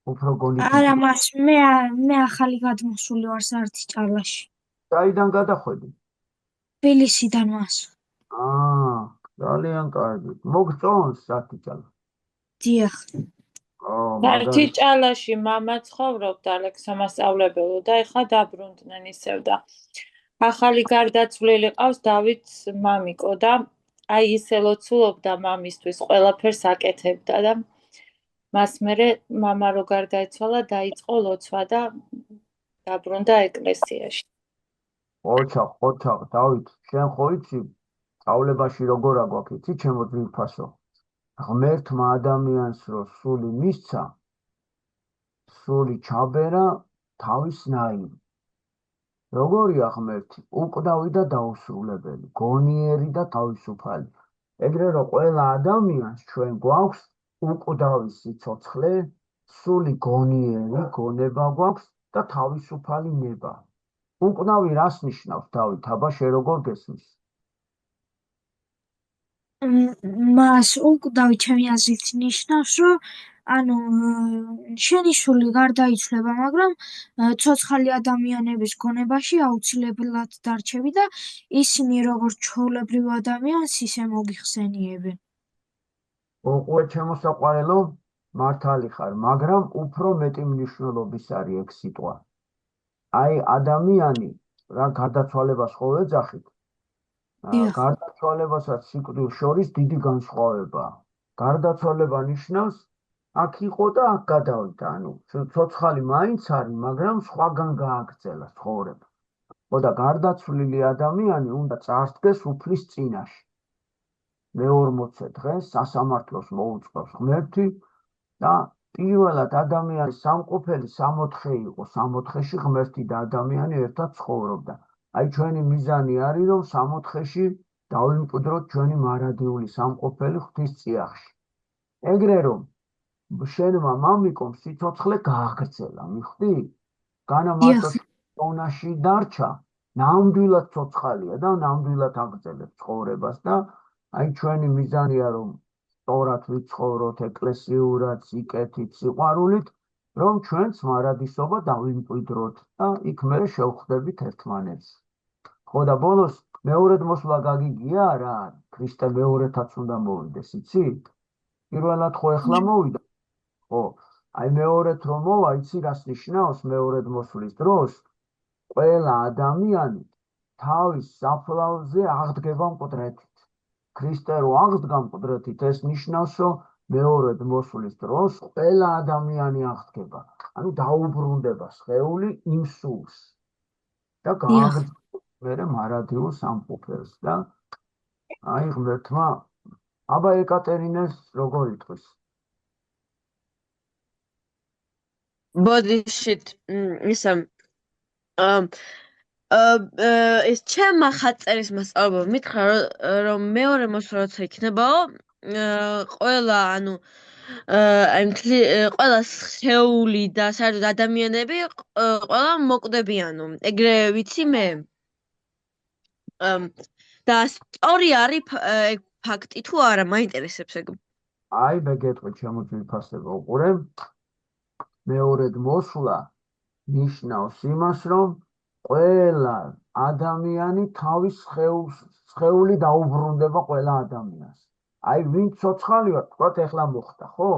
უფრო გონითი. არა მას მე ახალი გადმოსული ვარ სათიჭალაში. საიდან გადახვედი? თბილისიდან მას. ძალიან კარგი. მოგწონს სათიჭალა? დიახ. სათიჭალაში მამა ცხოვრობდა ალექსა მასწავლებელო და ეხლა დაბრუნდნენ ისევ და ახალი გარდაცვლილი ყავს დავითს მამიკო და აი ისე ლოცულობდა მამისთვის, ყველაფერს აკეთებდა და მას მერე მამა რო გარდაეცვალა, დაიწყო ლოცვა და დაბრუნდა ეკლესიაში. ყოჩა, დავით, შენ ხო იცი სწავლებაში როგორ აგვაქვს, იცი ჩემო ძვირფასო? ღმერთმა ადამიანს რო სული მისცა, სული ჩაბერა თავისნაირი. როგორია ღმერთი? უკვდავი და დაუსრულებელი, გონიერი და თავისუფალი. ეგრე რომ ყველა ადამიანს ჩვენ გვაქვს უკვდავი სიცოცხლე, სული გონიერი გონება გვაქვს და თავისუფალი ნება. უკვდავი რას ნიშნავს, დავით? აბა შენ როგორ გესმის? მას უკვდავი ჩემი აზრით ნიშნავს, რომ შენი სული გარდაიცვლება, მაგრამ ცოცხალი ადამიანების გონებაში აუცილებლად დარჩები და ისინი როგორც ჩვეულებრივ ადამიანს ისე მოგიხსენიებენ. უყურე ჩემო საყვარელო, მართალი ხარ, მაგრამ უფრო მეტი მნიშვნელობის არის ეგ სიტყვა. აი ადამიანი რა გარდაცვალებას ხო ეძახით? გარდაცვალებასაც სიკვდილს შორის დიდი განსხვავებაა. გარდაცვალება ნიშნავს აქ იყო და აქ გადავიდა, ცოცხალი მაინც არის, მაგრამ სხვაგან გააგრძელა ცხოვრება. ხო და გარდაცვლილი ადამიანი უნდა წარსდგეს უფლის წინაშე. მე-40 დღეს სასამართლოს მოუწყობს ღმერთი და პირველად ადამიანის სამყოფელი 64 იყო. 64-ში ღმერთი და ადამიანი ერთად ცხოვრობდა. აი ჩვენი მიზანი არის, რომ 64-ში დავიმკვიდროთ ჩვენი მარადიული სამყოფელი ღვთის წიაღში. ეგრე რომ შენმა მამიკომ სიცოცხლე გააგრძელა, მიხვდი? განა მარტო ტონაში დარჩა, ნამდვილად ცოცხალია და ნამდვილად აგრძელებს ცხოვრებას და აი ჩვენი მიზანია რომ სწორად ვიცხოვროთ ეკლესიურად, სიკეთით, სიყვარულით, რომ ჩვენც მარადისობა დავიმკვიდროთ და იქ მე შევხვდებით ერთმანეთს. ხო და ბოლოს მეორედ მოსვლა გაგიგია რა? ქრისტე მეორედაც უნდა მოვიდეს, იცი? პირველად ხო ეხლა მოვიდა. ხო, აი მეორედ რომ მოვა, იცი რას ნიშნავს მეორედ მოსვლის დროს? ყველა ადამიანი თავის საფლავზე აღდგება მკვდრეთით. ქრისტე რო აღდგა მკვდრეთით, ეს ნიშნავს, რომ მეორედ მოსვლის დროს ყველა ადამიანი აღდგება. ანუ დაუბრუნდება სხეული იმ სულს და გააგრძელებს მერე მარადიულ სამყოფელს და აი ღმერთმა აბა ეკატერინეს როგორ იტყვის? ბოდიშით ისა ეს ჩემმა ხაწერის მასწავლებელმა მითხრა რომ მეორე მოსვლა როცა იქნებაო ყველა ანუ ყველა სხეული და საერთოდ ადამიანები ყველა მოკვდებიანო ეგრე ვიცი მე და სწორი არის ფაქტი თუ არა მაინტერესებს ეგ აი მე გეტყვი ჩემო ძვირფასებო უყურე მეორედ მოსვლა ნიშნავს იმას რომ ყველა ადამიანი თავის სხეული დაუბრუნდება ყველა ადამიანს აი ვინ ცოცხალი ვარ თქვათ ეხლა მოხდა ხო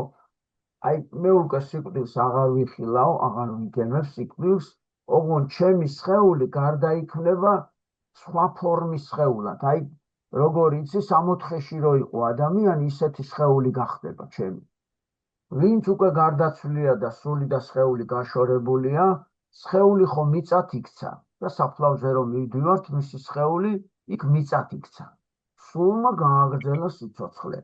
აი მე უკვე სიკვდილს აღარ ვიხილავ აღარ ვიგემებ სიკვდილს ოღონდ ჩემი სხეული გარდაიქმნება სხვა ფორმის სხეულად აი როგორ იცი 64-ში რო იყო ადამიანი ისეთი სხეული გახდება ჩემი ვინც უკვე გარდაცვლილია და სული და სხეული გაშორებულია სხეული ხო მიწად იქცა და საფლავზე რომ მივდივართ მისი სხეული იქ მიწად იქცა სულმა გააგრძელა სიცოცხლე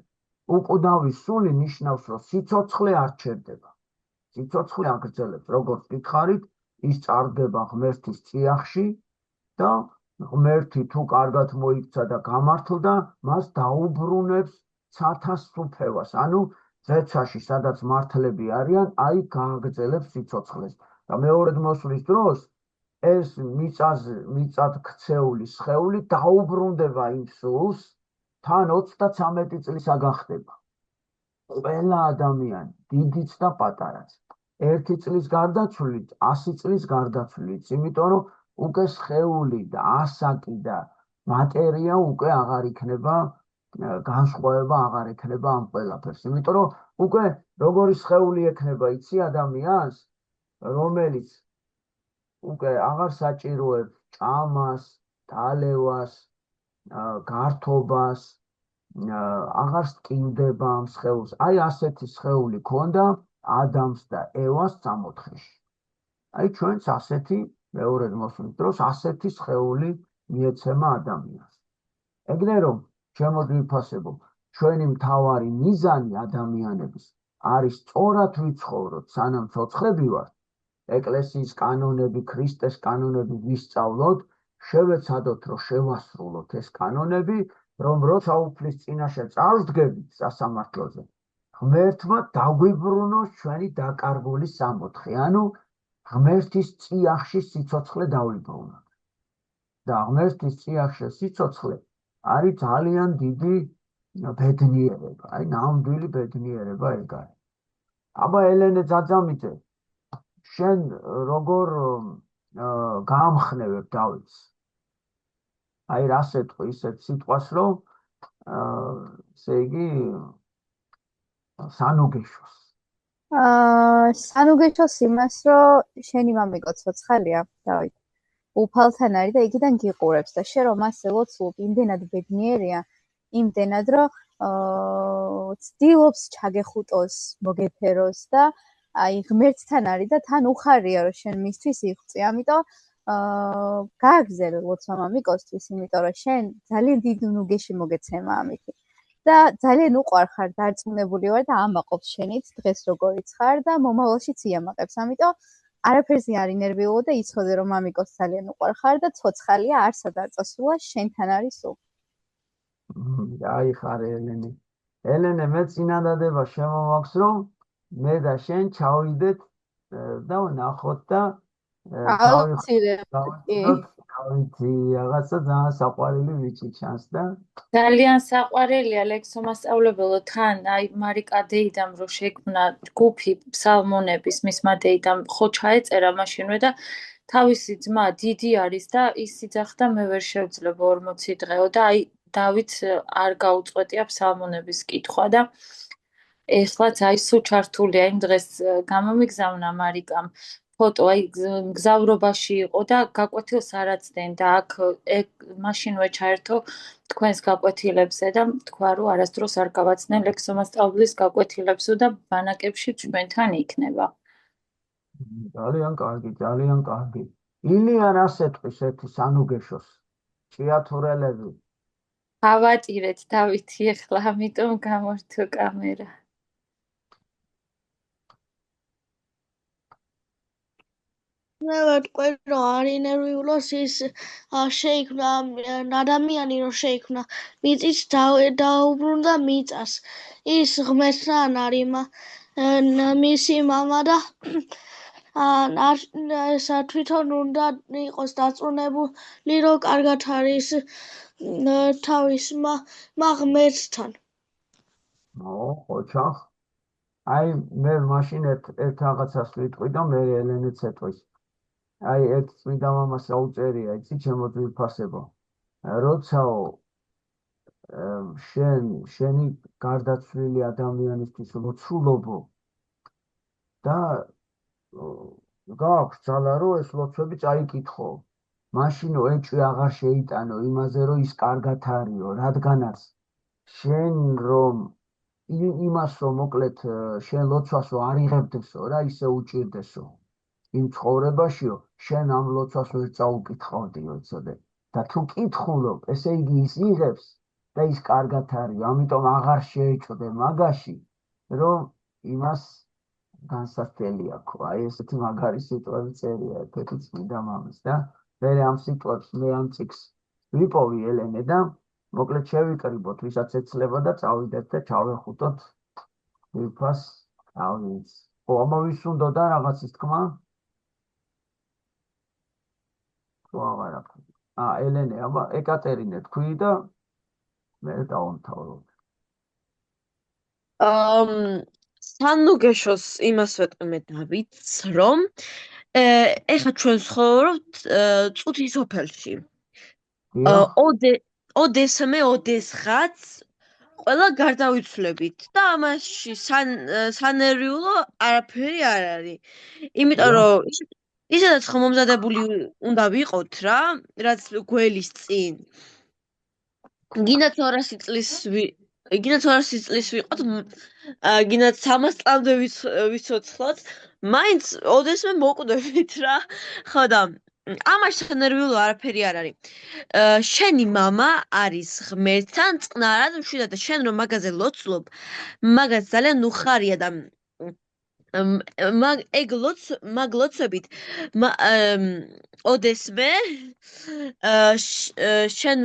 უკვდავი სული ნიშნავს რომ სიცოცხლე არ ჩერდება სიცოცხლე აგრძელებს როგორც გითხარით ის წარდება ღმერთის წიაღში და ღმერთი თუ კარგად მოიქცა და გამართლდა მას დაუბრუნებს ცათას სუფევას ანუ ზეცაში სადაც მართლები არიან აი გააგრძელებს სიცოცხლეს და მეორედ მოსვლის დროს ეს მიწად ქცეული სხეული დაუბრუნდება იმ სულს თან 33 წლის აგახდება ყველა ადამიანი დიდიც და პატარაც 1 წლის გარდაცვლით 100 წლის გარდაცვლით იმიტომ რომ უკვე სხეული და ასაკი და მატერია უკვე აღარ იქნება განსხვავება აღარ ექნება ამ ყველაფერს იმიტომ რომ უკვე როგორი სხეული ექნება იცი ადამიანს რომელიც უკვე აღარ საჭიროებს ჭამას დალევას გართობას აღარ სტკივდება ამ სხეულს აი ასეთი სხეული ქონდა ადამს და ევას 64-ში აი ჩვენც ასეთი მეორედ მოსვლის დროს ასეთი სხეული მიეცემა ადამიანს ეგრე რომ ჩემო ძვირფასებო ჩვენი მთავარი მიზანი ადამიანების არის სწორად ვიცხოვროთ სანამ ცოცხლები ვართ ეკლესიის კანონები ქრისტეს კანონები ვისწავლოთ შევეცადოთ რომ შევასრულოთ ეს კანონები რომ როცა უფლის წინაშე წავსდგებით სასამართლოზე ღმერთმა დაგვიბრუნოს ჩვენი დაკარგული სამოთხე ანუ ღმერთის წიაღში სიცოცხლე დავიბრუნოთ და ღმერთის წიაღში სიცოცხლე არის ძალიან დიდი ბედნიერება აი ნამდვილი ბედნიერება ეგ არის აბა ელენე ძაძამიძე შენ როგორ გაამხნევებ დავითს აი რას ეტყვი ისეთ სიტყვას რომ ესე იგი სანუგეშოს სანუგეშოს იმას რომ შენი მამიკო ცოცხალია დავით უფალთან არის და იქიდან გიყურებს და შენ რომ მასე ლოცულობ იმდენად ბედნიერია იმდენად რომ ცდილობს ჩაგეხუტოს მოგეფეროს და აი ღმერთთან არის და თან უხარია რომ შენ მისთვის იღვწი ამიტომ გააგზავნე ლოცვა მამიკოსთვის იმიტომ რომ შენ ძალიან დიდ ნუგეში მოგეცემა ამით და ძალიან უყვარ ხარ დარწმუნებული ვარ და ამაყობს შენით დღეს როგორიც ხარ და მომავალშიც იამაყებს ამიტომ არაფერზე არ ინერვიულო და იცოდე რომ მამიკოს ძალიან უყვარ ხარ და ცოცხალია არსად არ წასულა შენთან არის სულ აი ხარ ელენე მე წინადადება შემომაქვს რომ მე და შენ ჩავიდეთ და ვნახოთ და თავი რაღაცა ძალიან საყვარელი ვიჭი ჩანს და ძალიან საყვარელია ლექსო მასწავლებელო თან აი მარიკა დეიდამ რო შექმნა ჯგუფი ფსალმონების მისმა დეიდამ ხო ჩაეწერა მაშინვე და თავისი ძმა დიდი არის და ის იძახდა მე ვერ შევძლებ 40 დღეო და აი დავით არ გაუწყვეტია ფსალმონების კითხვა და ეხლაც აი სულ ჩართულია იმ დღეს გამომიგზავნა მარიკამ ფოტო აი გზავრობაში იყო და გაკვეთილს არ აცდენ და აქ მაშინვე ჩაერთო თქვენს გაკვეთილებზე და თქვა რომ არასდროს არ გავაცდნენ ლექსო მასწავლებლის გაკვეთილებსო და ბანაკებში ჩვენთან იქნება ძალიან კარგი ილია რას ეტყვის ერთი სანუგეშოს ჭიათურელები. ავატირეთ დავითი ახლა, ამიტომ გამორთო კამერა. მე ვეტყვი რომ არ ინერვიულოს ის შეიქმნა ადამიანი რომ შეიქმნა მიწით დაუბრუნდა მიწას ის ღმერთთან არის მისი მამა და ესა თვითონ უნდა იყოს დაწუნებული რომ კარგად არის თავის ღმერთთან ოჩახ აი მე მაშინ ერთ რაღაცას ვიტყვი და მე ელენეც ეტყვის აი ერთ წმინდა მამას აუწერია იცი ჩემო ძვირფასებო როცაო შენი გარდაცვლილი ადამიანისთვის ლოცულობო და გაქვს ძალა რომ ეს ლოცვები წაიკითხო მაშინო ეჭვი აღარ შეიტანო იმაზე რომ ის კარგად არისო რადგანაც შენ რომ იმას რომ მოკლედ შენ ლოცვასო არ იღებდესო რა ისე უჭირდესო იმ ცხოვრებაშიო შენ ამ ლოცვას ვერ წაუკითხავდიო იცოდე და თუ კითხულობ ესე იგი ის იღებს და ის კარგად არის ამიტომ აღარ შეეჭვდე მაგაში რომ იმას განსასწრელი აქვს აი ესეთი მაგარი სიტყვები წერია ერთ-ერთი წმინდა მამის და მე ამ სიტყვებს მე ამ წიგს ვიპოვი ელენე და მოკლედ შევიკრიბოთ ვისაც ეცლება და წავიდეთ და ჩავეხუტოთ ვიფას ავიც ხო ამავის უნდა და რაღაცის თქმა აღარ აქვს ელენე აბა ეკატერინე თქვი და მე დავამთავროთ სანუგეშოს იმას ვეტყვი მე დავითს რომ ეხლა ჩვენ ცხოვრობთ წუთის სოფელში ოდესმე ოდესღაც ყველა გარდავიცვლებით და ამაში სანერვიულო არაფერი არ არის იმიტომ რომ ისედაც ხომომზადებული უნდა ვიყოთ რა რაც გველის წინ გინდათ 200 წლის ვიყოთ გინდათ 300 წლამდე ვიცოცხლოთ მაინც ოდესმე მოკვდებით რა ხო და ამაში სანერვიულო არაფერი არ არის შენი მამა არის ღმერთთან წყნარად მშვიდად და შენ რომ მაგაზე ლოცულობ მაგას ძალიან უხარია და მაგ ლოცვებით ოდესმე შენ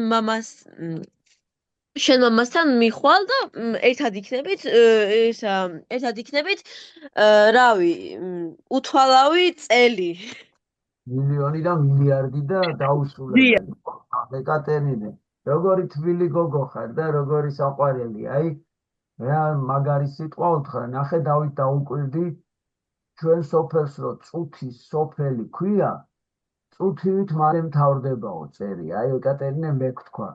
მამასთან მიხვალ და ერთად იქნებით რავი უთვალავი წელი მილიონი და მილიარდი და დაუსრულებელი ეკატერინე როგორი თბილი გოგო ხარ და როგორი საყვარელი აი რა მაგარი სიტყვა უთხრა ნახე დავით დაუკვირდი ჩვენ სოფელს რო წუთის სოფელი ქვია წუთივით მალე მთავრდებაო წერი აი ეკატერინე მე გთქვა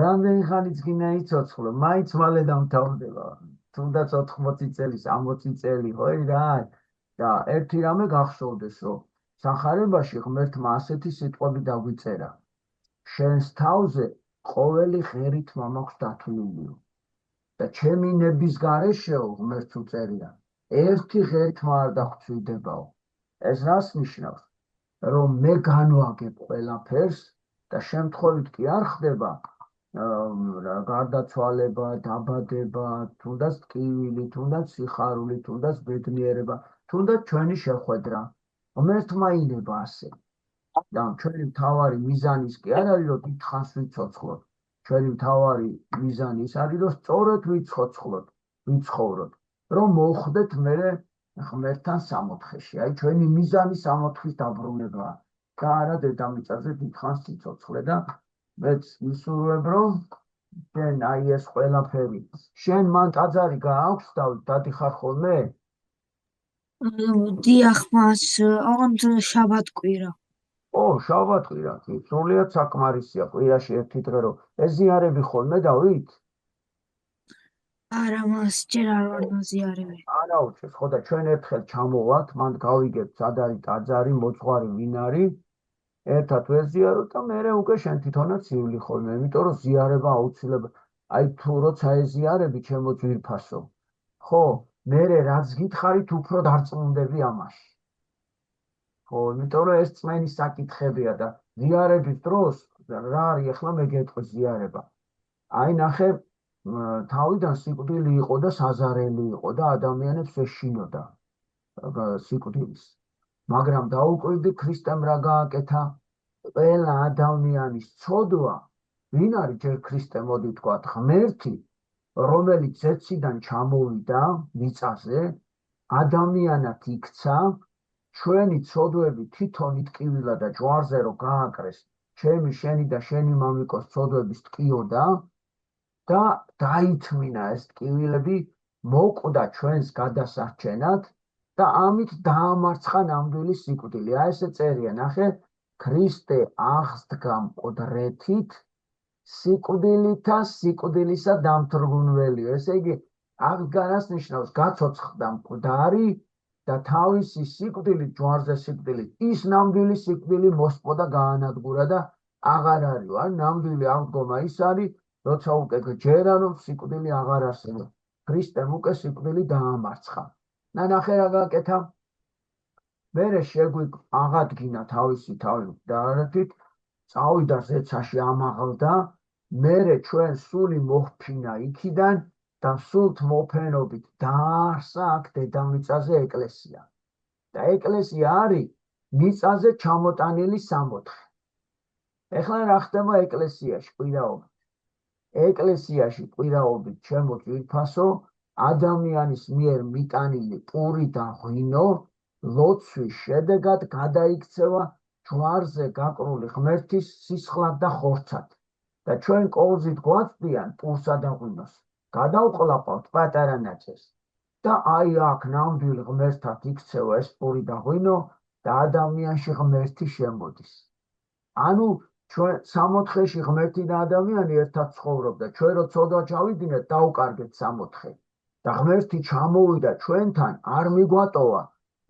რამდენი ხანიც გინდა იცოცხლო მაინც მალე დამთავრდება თუნდაც 80 წელი 60 წელი ხო რა და ერთი რამე გახსოვდეს რომ სახარებაში ღმერთმა ასეთი სიტყვები დაგვიწერა შენს თავზე ყოველი ღერით მომაქვს დათვლილი და ჩემი ნების გარეშეო ღმერთს უწერია ერთი ღერითმა არ დახვცვიდებაო ეს რას ნიშნავს რომ მე განვაგებ ყველაფერს და შემთხვევით კი არ ხდება გარდაცვალება დაბადება თუნდაც ტკივილი თუნდაც სიხარული თუნდაც ბედნიერება თუნდაც ჩვენი შეხვედრა ღმერთმა ინება ასე და ჩვენი მთავარი მიზანი ის კი არ არის რომ დიდხანს ვიცოცხლოთ ჩვენი მთავარი მიზანი ის არის რომ სწორად ვიცხოვროთ რომ მოხვდეთ მერე ღმერთთან სამოთხეში აი ჩვენი მიზანი სამოთხის დაბრუნებაა და არა დედამიწაზე დიდხანს სიცოცხლე და მეც ვისურვებ რომ შენ აი ეს ყველაფერი შენ მან ტაძარი გააქვს დადიხარ ხოლმე დიახ მას ოღონდ შაბათკვირა შაბათკვირა კი სრულიად საკმარისია კვირაში ერთი დღე რომ ეზიარები ხოლმე დავით არა მას ჯერ არ ვარ დაზიარები არა უჩეს ხო და ჩვენ ერთხელ ჩამოვართ მან გავიგებთ სად არის ტაძარი მოძღვარი ვინ არის ერთად ვეზიაროთ და მერე უკვე შენ თვითონაც ივლი ხოლმე იმიტომ რომ ზიარება აუცილებელი აი თუ როცა ეზიარები ჩემო ძვირფასო ხო მერე რაც გითხარით უფრო დარწმუნდები ამაში ხო იმიტომ რომ ეს წმენის საკითხებია და ზიარების დროს რა არის ახლა მე გეტყვი ზიარება. აი ნახე თავიდან სიკვდილი იყო და საზარელი იყო და ადამიანებს ეშინოდა სიკვდილის. მაგრამ დაუკვირდი ქრისტემ რა გააკეთა? ყველა ადამიანის ცოდვა, ვინ არის ჯერ ქრისტე მოდი თქვათ ღმერთი, რომელიც ზეციდან ჩამოვიდა მიწაზე, ადამიანად იქცა, ჩვენი ცოდვები თვითონ იტკივილა და ჯვარზე რო გააკრეს, ჩემი, შენი და შენი მამიკოს ცოდვების ტკიოდა და დაითმინა ეს ტკივილები, მოკვდა ჩვენს გადასარჩენად და ამით დაამარცხა ნამდვილი სიკვდილი. აი ესე წერია, ნახე, ქრისტე აღსდგა მკვდრეთით, სიკვდილითა სიკვდილისა დამთრგუნველიო. ესე იგი, აღდგანას ნიშნავს გაცოცხლდა მკვდარი და თავისი სიკვდილით, ჯვარზე სიკვდილით, ის ნამდვილი სიკვდილი მოსპო და გაანადგურა და აღარ არის. ან ნამდვილი აღდგომა ის არის, როცა უკვე გჯერა, რომ სიკვდილი აღარ არსებობს. ქრისტემ უკვე სიკვდილი დაამარცხა. ნახე რა გააკეთა? მერე აღადგინა თავისი თავი მკვდარეთით, წავიდა ზეცაში ამაღლდა, მერე ჩვენ სული მოჰფინა იქიდან და სულთ მოფენობით დააარსა აქ დედამიწაზე ეკლესია. და ეკლესია არის მიწაზე ჩამოტანილი სამოთხე. ეხლა რა ხდება ეკლესიაში კვირაობით? ეკლესიაში კვირაობით ჩემო ძვირფასო, ადამიანის მიერ მიტანილი პური და ღვინო ლოცვის შედეგად გადაიქცევა ჯვარზე გაკრული ღმერთის სისხლად და ხორცად. და ჩვენ კოლზით გვაწვდიან პურსა და ღვინოს. გადავყლაპავთ პატარა ნაწილს და აი აქ ნამდვილ ღმერთად იქცევა ეს პური და ღვინო და ადამიანში ღმერთი შემოდის. ანუ ჩვენ სამოთხეში ღმერთი და ადამიანი ერთად ცხოვრობდა. ჩვენ რო ცოდვა ჩავიდინეთ, დაუკარგეთ სამოთხე. და ღმერთი ჩამოვიდა ჩვენთან, არ მიგვატოვა,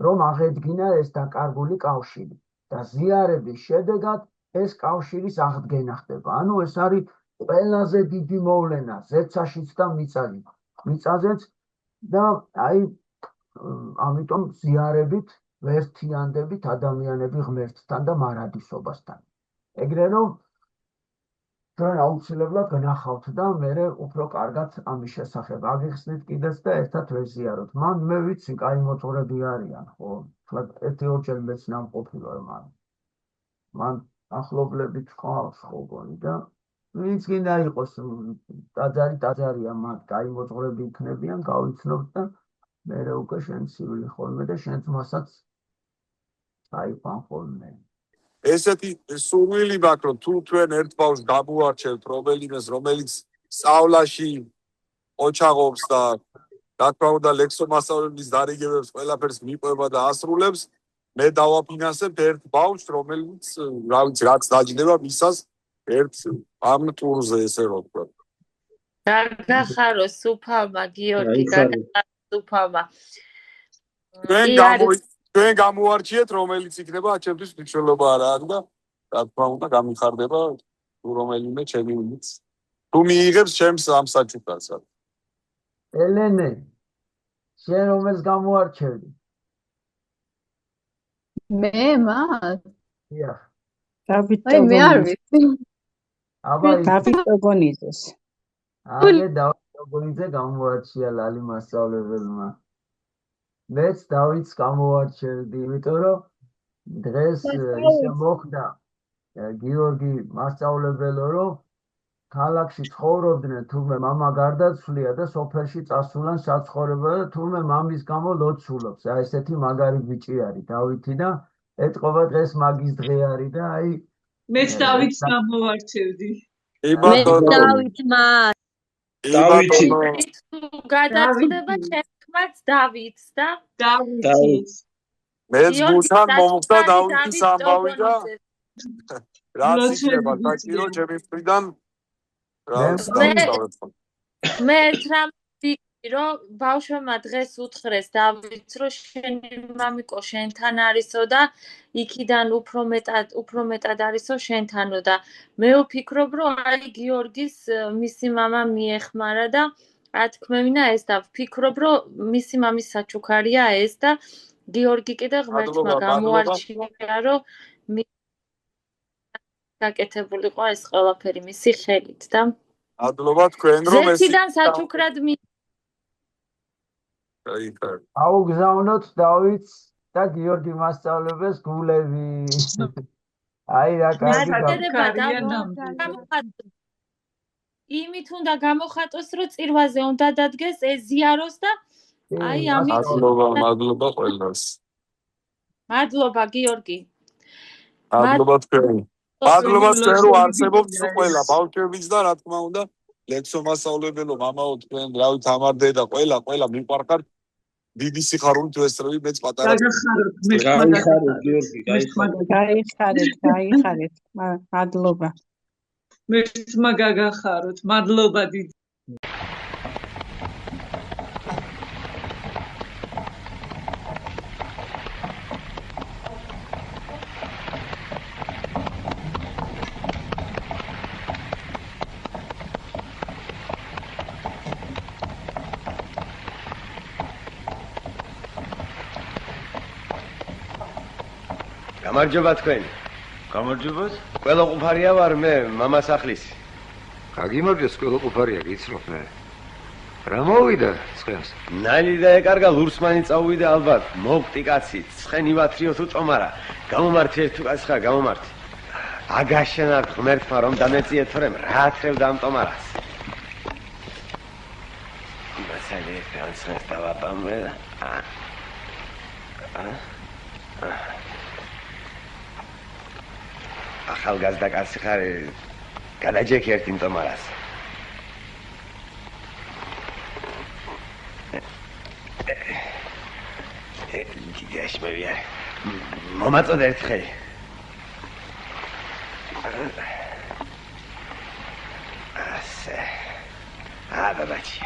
რომ აღედგინა ეს დაკარგული კავშირი. და ზიარების შედეგად ეს კავშირის აღდგენა ხდება. ანუ ეს არის ყველაზე დიდი მოვლენა ზეცაშიც და მიწაზეც და აი ამიტომ ზიარებით ვერთიანდებით ადამიანები ღმერთთან და მარადისობასთან. ეგრე რომ ჩვენ აუცილებლად გნახავთ და მე უფრო კარგად ამის შესახებ აგიხსნით კიდეც და ერთად ვეზიაროთ. მან მე ვიცი, კაი მოძღვრები არიან, ხო? ერთი ორჯერ მეც ნამყოფი ვარ მან ახლობლები თყავს ხო გონი და ვინც გინდა იყოს ტაძარია მათ, კაი მოძღვრები იქნებიან, გავიცნობთ და მე უკვე შენ ცივილი ხოლმე და შენც მასაც აიყვან ხოლმე. ესეთი სურვილი მაქვს, რომ თუ თქვენ ერთ ბავშვს გამოვარჩევთ, რომელიც სწავლაში ოჩაღობს და რა თქმა უნდა ლექსომასწავლებლის დარიგებებს ყველაფერს მიყვება და ასრულებს, მე დავაფინანსებ ერთ ბავშვს, რომელიც რაც დაჯდება მისას ერთ ამ ტურზე, ესე რომ ვთქვა. გაგახაროს უფალმა გიორგი, გაგახაროს უფალმა. თქვენ გამოვარჩიეთ, რომელიც იქნება ჩემთვის მნიშვნელობა არა აქვს და რა თქმა უნდა გამიხარდება თუ რომელიმე ჩემი ვინც თუ მიიღებს ჩემს ამ საჩუქრას. ელენე, შენ რომელს გამოვარჩევდი? მე მას? დიახ. აი მე არ ვიცი. დავით ოგონიძეს. აგე დავით ოგონიძე გამოვარჩია ლალი მასწავლებელმა. მეც დავითს გამოვარჩევდი, იმიტომ რომ დღეს ისე მოხდა გიორგი მასწავლებელო, რომ ქალაქში ცხოვრობდნენ, თურმე მამა გარდაცვლია და სოფელში წასულან საცხოვრებელ და თურმე მამის გამო ლოცულობს. აი ესეთი მაგარი ბიჭი არის დავითი და ეთყობა დღეს მაგის დღე არის და აი მეც დავითს გამოვარჩევდი. დავითმა დავითი გადაწყვეტება ჩემთმაც დავითს და დავითს. მეც გულთან მომხდა დავითის ამბავი და რაც იქნება საჭირო ჩემი მხრიდან მე რამ ვიქი რომ ბავშვმა დღეს უთხრეს დავითს რომ შენი მამიკო შენთან არისო და იქიდან უფრო მეტად არისო შენთანო და მე ვფიქრობ რომ აი გიორგის მისი მამა მიეხმარა და რა თქმევინა ეს და ვფიქრობ რომ მისი მამის საჩუქარია ეს და გიორგი კიდე ღმერთმა გამოარჩია რომ გაკეთებულიყო ეს ყველაფერი მისი ხელით და მადლობა თქვენ რომ ეს ზეციდან საჩუქრად აუგზავნოთ დავითს და გიორგი მასწავლებელს გულები. აი რა იმით უნდა გამოხატოს, რომ წირვაზე უნდა დადგეს, ეზიაროს და აი ამით მადლობა ყველას. მადლობა გიორგი. მადლობა თქვენ. მადლობა თქვენ რომ არსებობთ ყველა ბავშვებიც და რა თქმა უნდა ლექსო მასწავლებელო მამაო თქვენ რავი თამარ დედა ყველა მიყვარხართ. დიდი სიხარულით ვესწრები მეც პატარა. გაიხარეთ გიორგი, გაიხარეთ. მადლობა. მერცმა გაგახაროთ. მადლობა დიდი. გამარჯობა თქვენ. გამარჯობათ. ყველა ყუფარია ვარ მე, მამას ახლის. გაგიმარჯოს ყველა ყუფარია, გიცნობ მე. რა მოვიდა ცხენს? ნალი და ეკარგა ლურსმანი წავიდა ალბათ. მოვყტი კაცი, ცხენი ვათრიო თუ წომარა. გამომართი ერთ თუ კაცი ხარ, გამომართი. აგაშენა ღმერთმა რომ დამეწიეთ თორემ რა ათრევდა ამ ტომარას. მასალე ფანსას დავაპამე. ახალგაზრდა კაცი ხარ, გადაჯექი ერთ იმ ტომარას. დიდაშ მევიარე. მომაწოდე ერთხელ. ასე. ბაბაჩი.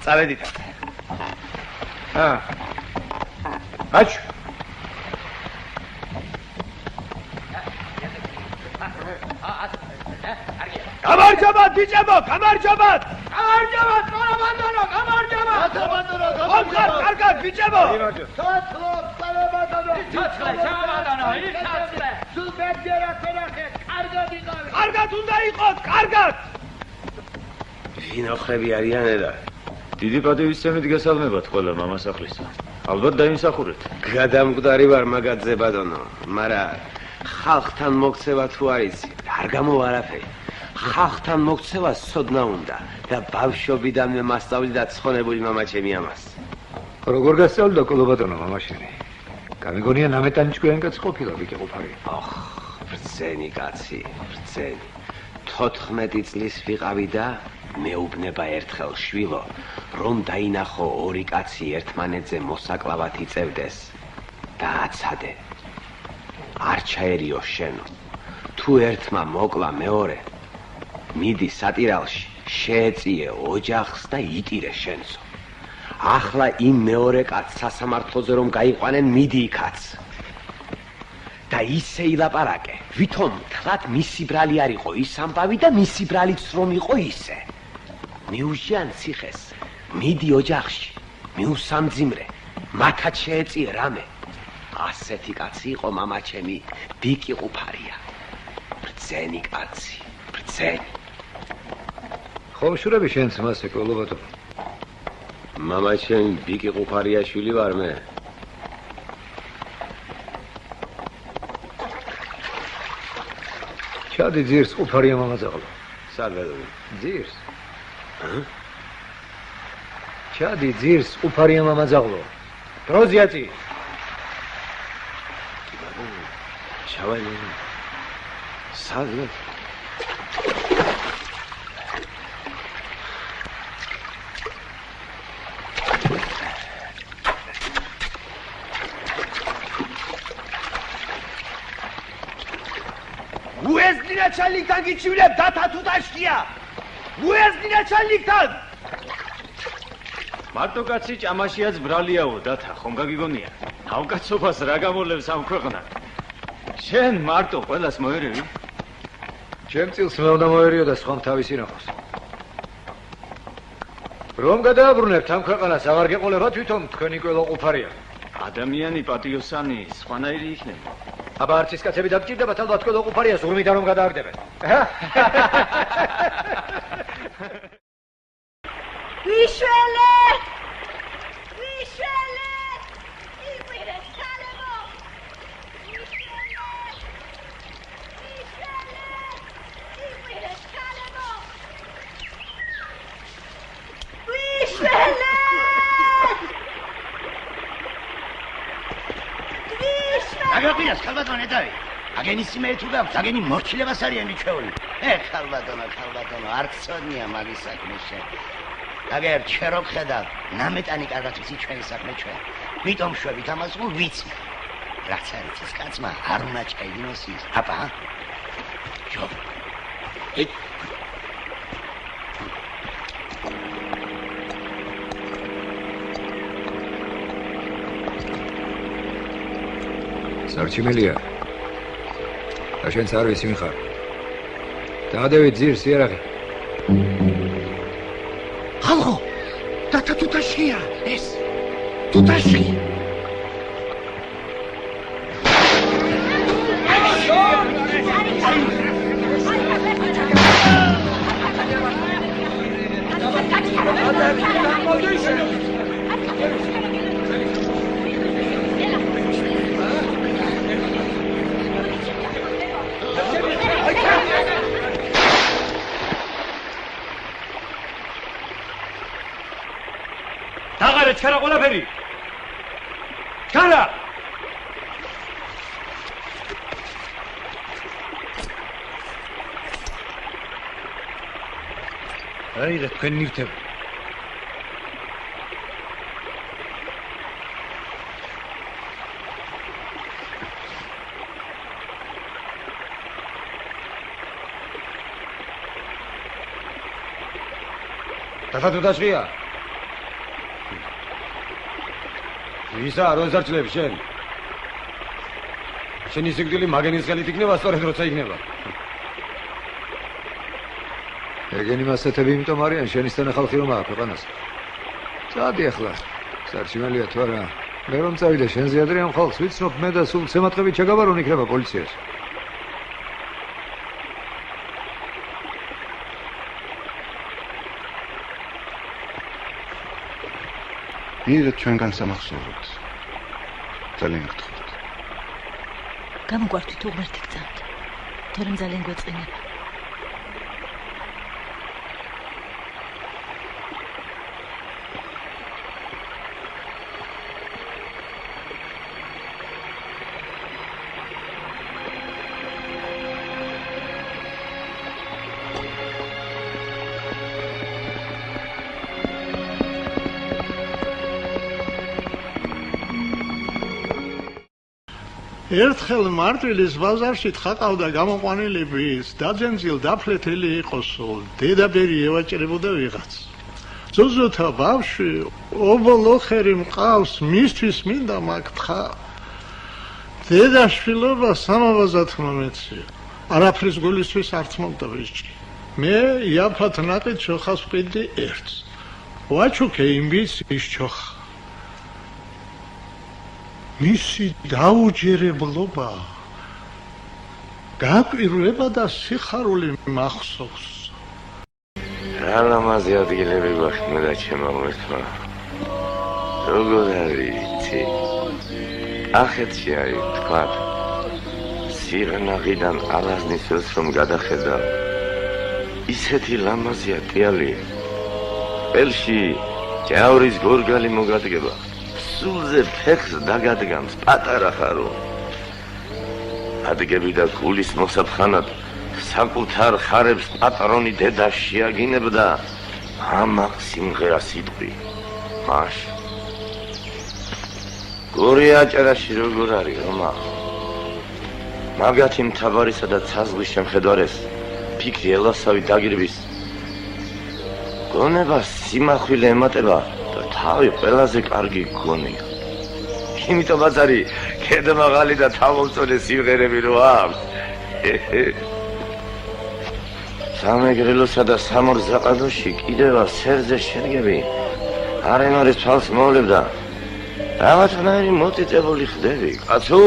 წავედით. აჩ. გამარჯობა ბიჭებო, გამარჯობა! გამარჯობა, თორაბანდონო, გამარჯობა! თორაბანდონო, გამარჯობა! კარგად ბიჭებო! თოთლო, თორაბანდონო! თორაბანდონო, იხაცლე! სულ მეჯერა ხერახეთ, კარგად იყავი! კარგად უნდა იყოთ, კარგად! ვინოხრები არიან ედა? დიდი პატივისცემით გესალმებათ ყველა მამასახლისა. ალბათ დაიმსახურეთ. გადამკვდარი ვარ მაგაძე ბატონო, მაგრამ ხალხთან მოქცევა თუ არის, არ გამოვა არაფერი. ხალხთან მოქცევა სოდნა უნდა და ბავშვობიდანვე მასწავლიდა ცხონებული მამაჩემი ამას. როგორ გასწავლდა კოლობატონო მამაშენი? გამიგონია ნამეტანიჭკვიანი კაცი ყოფილა ვიკი ყოფარი. ბრძენი კაცი, ბრძენი. 14 წლის ვიყავი და მეუბნება ერთხელ შვილო, რომ დაინახო ორი კაცი ერთმანეთზე მოსაკლავად იწევდეს და აცადე. არ ჩაერიო შენო. თუ ერთმა მოკლა მეორე მიდი სატირალში, შეეწიე ოჯახს და იტირე შენსო. ახლა იმ მეორე კაცს სასამართლოზე რომ გაიყვანენ, მიდი იქაც. და ისე ილაპარაკე, ვითომ თლად მისი ბრალი არ იყო ის ამბავი და მისი ბრალიც რომ იყო ისე. მიუჟიან ციხეს, მიდი ოჯახში, მიუსამძიმრე, მათაც შეეწიე რამე. ასეთი კაცი იყო მამაჩემი, ბიკი ყუფარია. ბრძენი კაცი, ბრძენი. ხომშურები შენს მასე კოლობატონო. მამაჩემი ბიკი ყუფარიაშვილი ვარ მე. ჩადი ძირს ყუფარია მამაზაღლო. სად ვედობი? ძირს. ჩადი ძირს ყუფარია მამაზაღლო. დროზიაწი. ჩავალე. სად უეზდი ნაჩალიკთან გიჩივლებ დათა თუ დაშკია. უეზდი ნაჩალიკთან. მარტო კაცი ჭამაშიაც ბრალიაო დათა, ხომ გაგიგონია? თავკაცობას რა გამოლევს ამ ქვეყნად? შენ მარტო ყველას მოერევი? ჩემ წილს მე უნდა მოერიო და სხვამ თავისი ნახოს. რომ გადააბრუნებთ ამ ქვეყანას, აღარ გეყოლებათ თვითონ თქვენი ყველა ყუფარია. ადამიანი პატიოსანი სხვანაირი იქნება. აბა არც ის კაცები დაგჭირდებათ, ალბათ თქვენ უყუფარია ზურმიდან რომ გადააგდებენ. ვიშველე! ვიშველე! იყვირეს ქალებო! იყვირეს ქალებო! ვიშველე! აგაყირას ქალბატონე დავი. აგენი სიმე თუ გაქვს, აგენი მორჩილებას არიანი ჩვეული. ქალბატონო, არ გწონია მაგის საქმე შენ. აგერ ჩვენ რო ხედავ, ნამეტანი კარგად ვიცი ჩვენი საქმე ჩვენ. მიტომ შვებით ამას ու ვიცი. რაც არის ის კაცმა არ უნდა ჩაიდინოს ის. აბა. ჯო. სარჩიმელია. და შენც არ ვიცი მიხარ. დაადევით ძირს იარაღი. ხალხო, დათა თუთაშია ეს. თუთაში. დაღარეთ ჩქარა ყველაფერი. ჩქარა. აიღე თქვენ ნივთები. დათა თუთაშია. ისა არ ვეზარჩლებ შენ. შენი სიკვდილი მაგენის ხელით იქნება, სწორედ როცა იქნება. ეგენი მასეთები იმიტომ არიან შენისთანა ხალხი რომ აქვს ქვეყანას. წადი ახლა. სარჩიმელია თუ არა. მე რომ წავიდე შენზე ადრე ამ ხალხს ვიცნობ მე და სულ ცემატყებით ჩაგაბარონ იქნება პოლიციას. მიერეთ ჩვენგან სამახსოვროთ. ძალიან გთხოვთ. გამოგვართვით უღმერთი გწამთ. თორემ ძალიან გვეწყინება. ერთხელ მარტვილის ბაზარში თხაყავდა გამოყვანილების დაძენძილ დაფლეთილი იყოსო დედაბერი ევაჭრებოდა ვიღაც ზუზუთა ბავშვი ობოლოხერი მყავს მისთვის მინდა მაგ თხა დედაშვილობა სამაბაზად მომეცია არაფრის გულისთვის არც მომდა ბიჭი მე იაფათ ნაყიდ ჩოხას ვყიდი ერთს ვაჩუქე იმის ის ჩოხა მისი დაუჯერებლობა გაკვირვება და სიხარული მახსოვს. რა ლამაზი ადგილები გვაქვს და ჩემო ღმერთმა. როგორ არის? ახეთში არის თქვა. სირნაღიდან ალაზნის ველს რომ გადახედა. ისეთი ლამაზია ტიალი. ველში ჯავრის გორგალი მოგადგება. სულზე ფეხს დაგადგამს პატარა ხარო ადგები და გულის მოსაფხანად საკუთარ ხარებს პატრონი დედა შეაგინებდა ამაღ სიმღერა სიტყვი მაშ გორი აჭარაში როგორ არის რომა მაგათი მთავარისა და ცაზღვის შემხედარეს ფიქრი ელასავი დაგირბის გონება სიმახვილე ემატება თავი ყველაზე კარგი გონია. იმიტომაც არის ქედმაღალი და თავმომწონე სიმღერები რო აქვს. სამეგრელოსა და სამორზაყადოში კიდევა სერზე შეგები. არემარის თვალს მოვლებდა. რაღაცნაირი მოწიწებული ხდები. კაცო!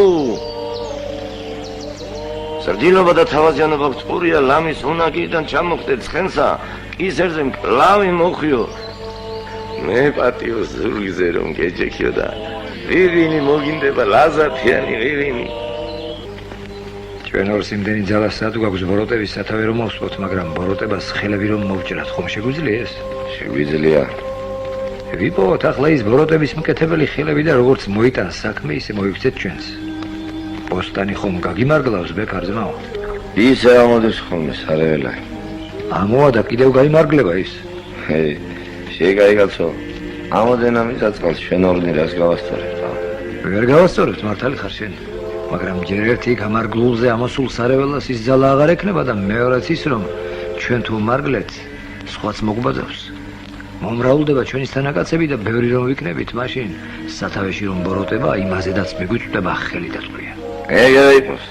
სრდილობა და თავაზიანობა წყურია ლამის უნაგიდან ჩამოხდეთ ცხენსა კისერზე მკლავი მოხვიო მე პატიო ზურგზე რომ გეჯექიო და ვიღინი მოგინდება ლაზათიანი ვიღინი ჩვენ ორს იმდენი ძალასა თუ გაგვს ბოროტების სათავე რომ მოვსვოთ მაგრამ ბოროტებას ხელები რომ მოვჭრათ ხომ შეგვიძლია ეს შეგვიძლია ვიპოვოთ ახლა ის ბოროტების მკეთებელი ხელები და როგორც მოიტანს საქმე ისე მოიქცეთ ჩვენს პოსტანი ხომ გაგიმარგლავს ბექარზმაო ისე ამოდის ხოლმე სარეველა ამოა და კიდევ გაიმარგლება ის შეგაიგაცო ამოდენა მისაწყალს ჩვენ ორნი რას გავასწორებთ ვერ გავასწორებთ მართალი ხარ შენ მაგრამ ჯერ ერთი გამარგლულზე ამოსულ სარეველას ის ძალა აღარ ექნება და მეორეც ის რომ ჩვენ თუ მარგლეთ სხვაც მოგვბაძავს მომრავლდება ჩვენი თანაკაცები და ბევრი რომ ვიქნებით მაშინ სათავეში რომ ბოროტება იმაზედაც მიგვიწვდება ხელი დაწყვია ეგრე იყოს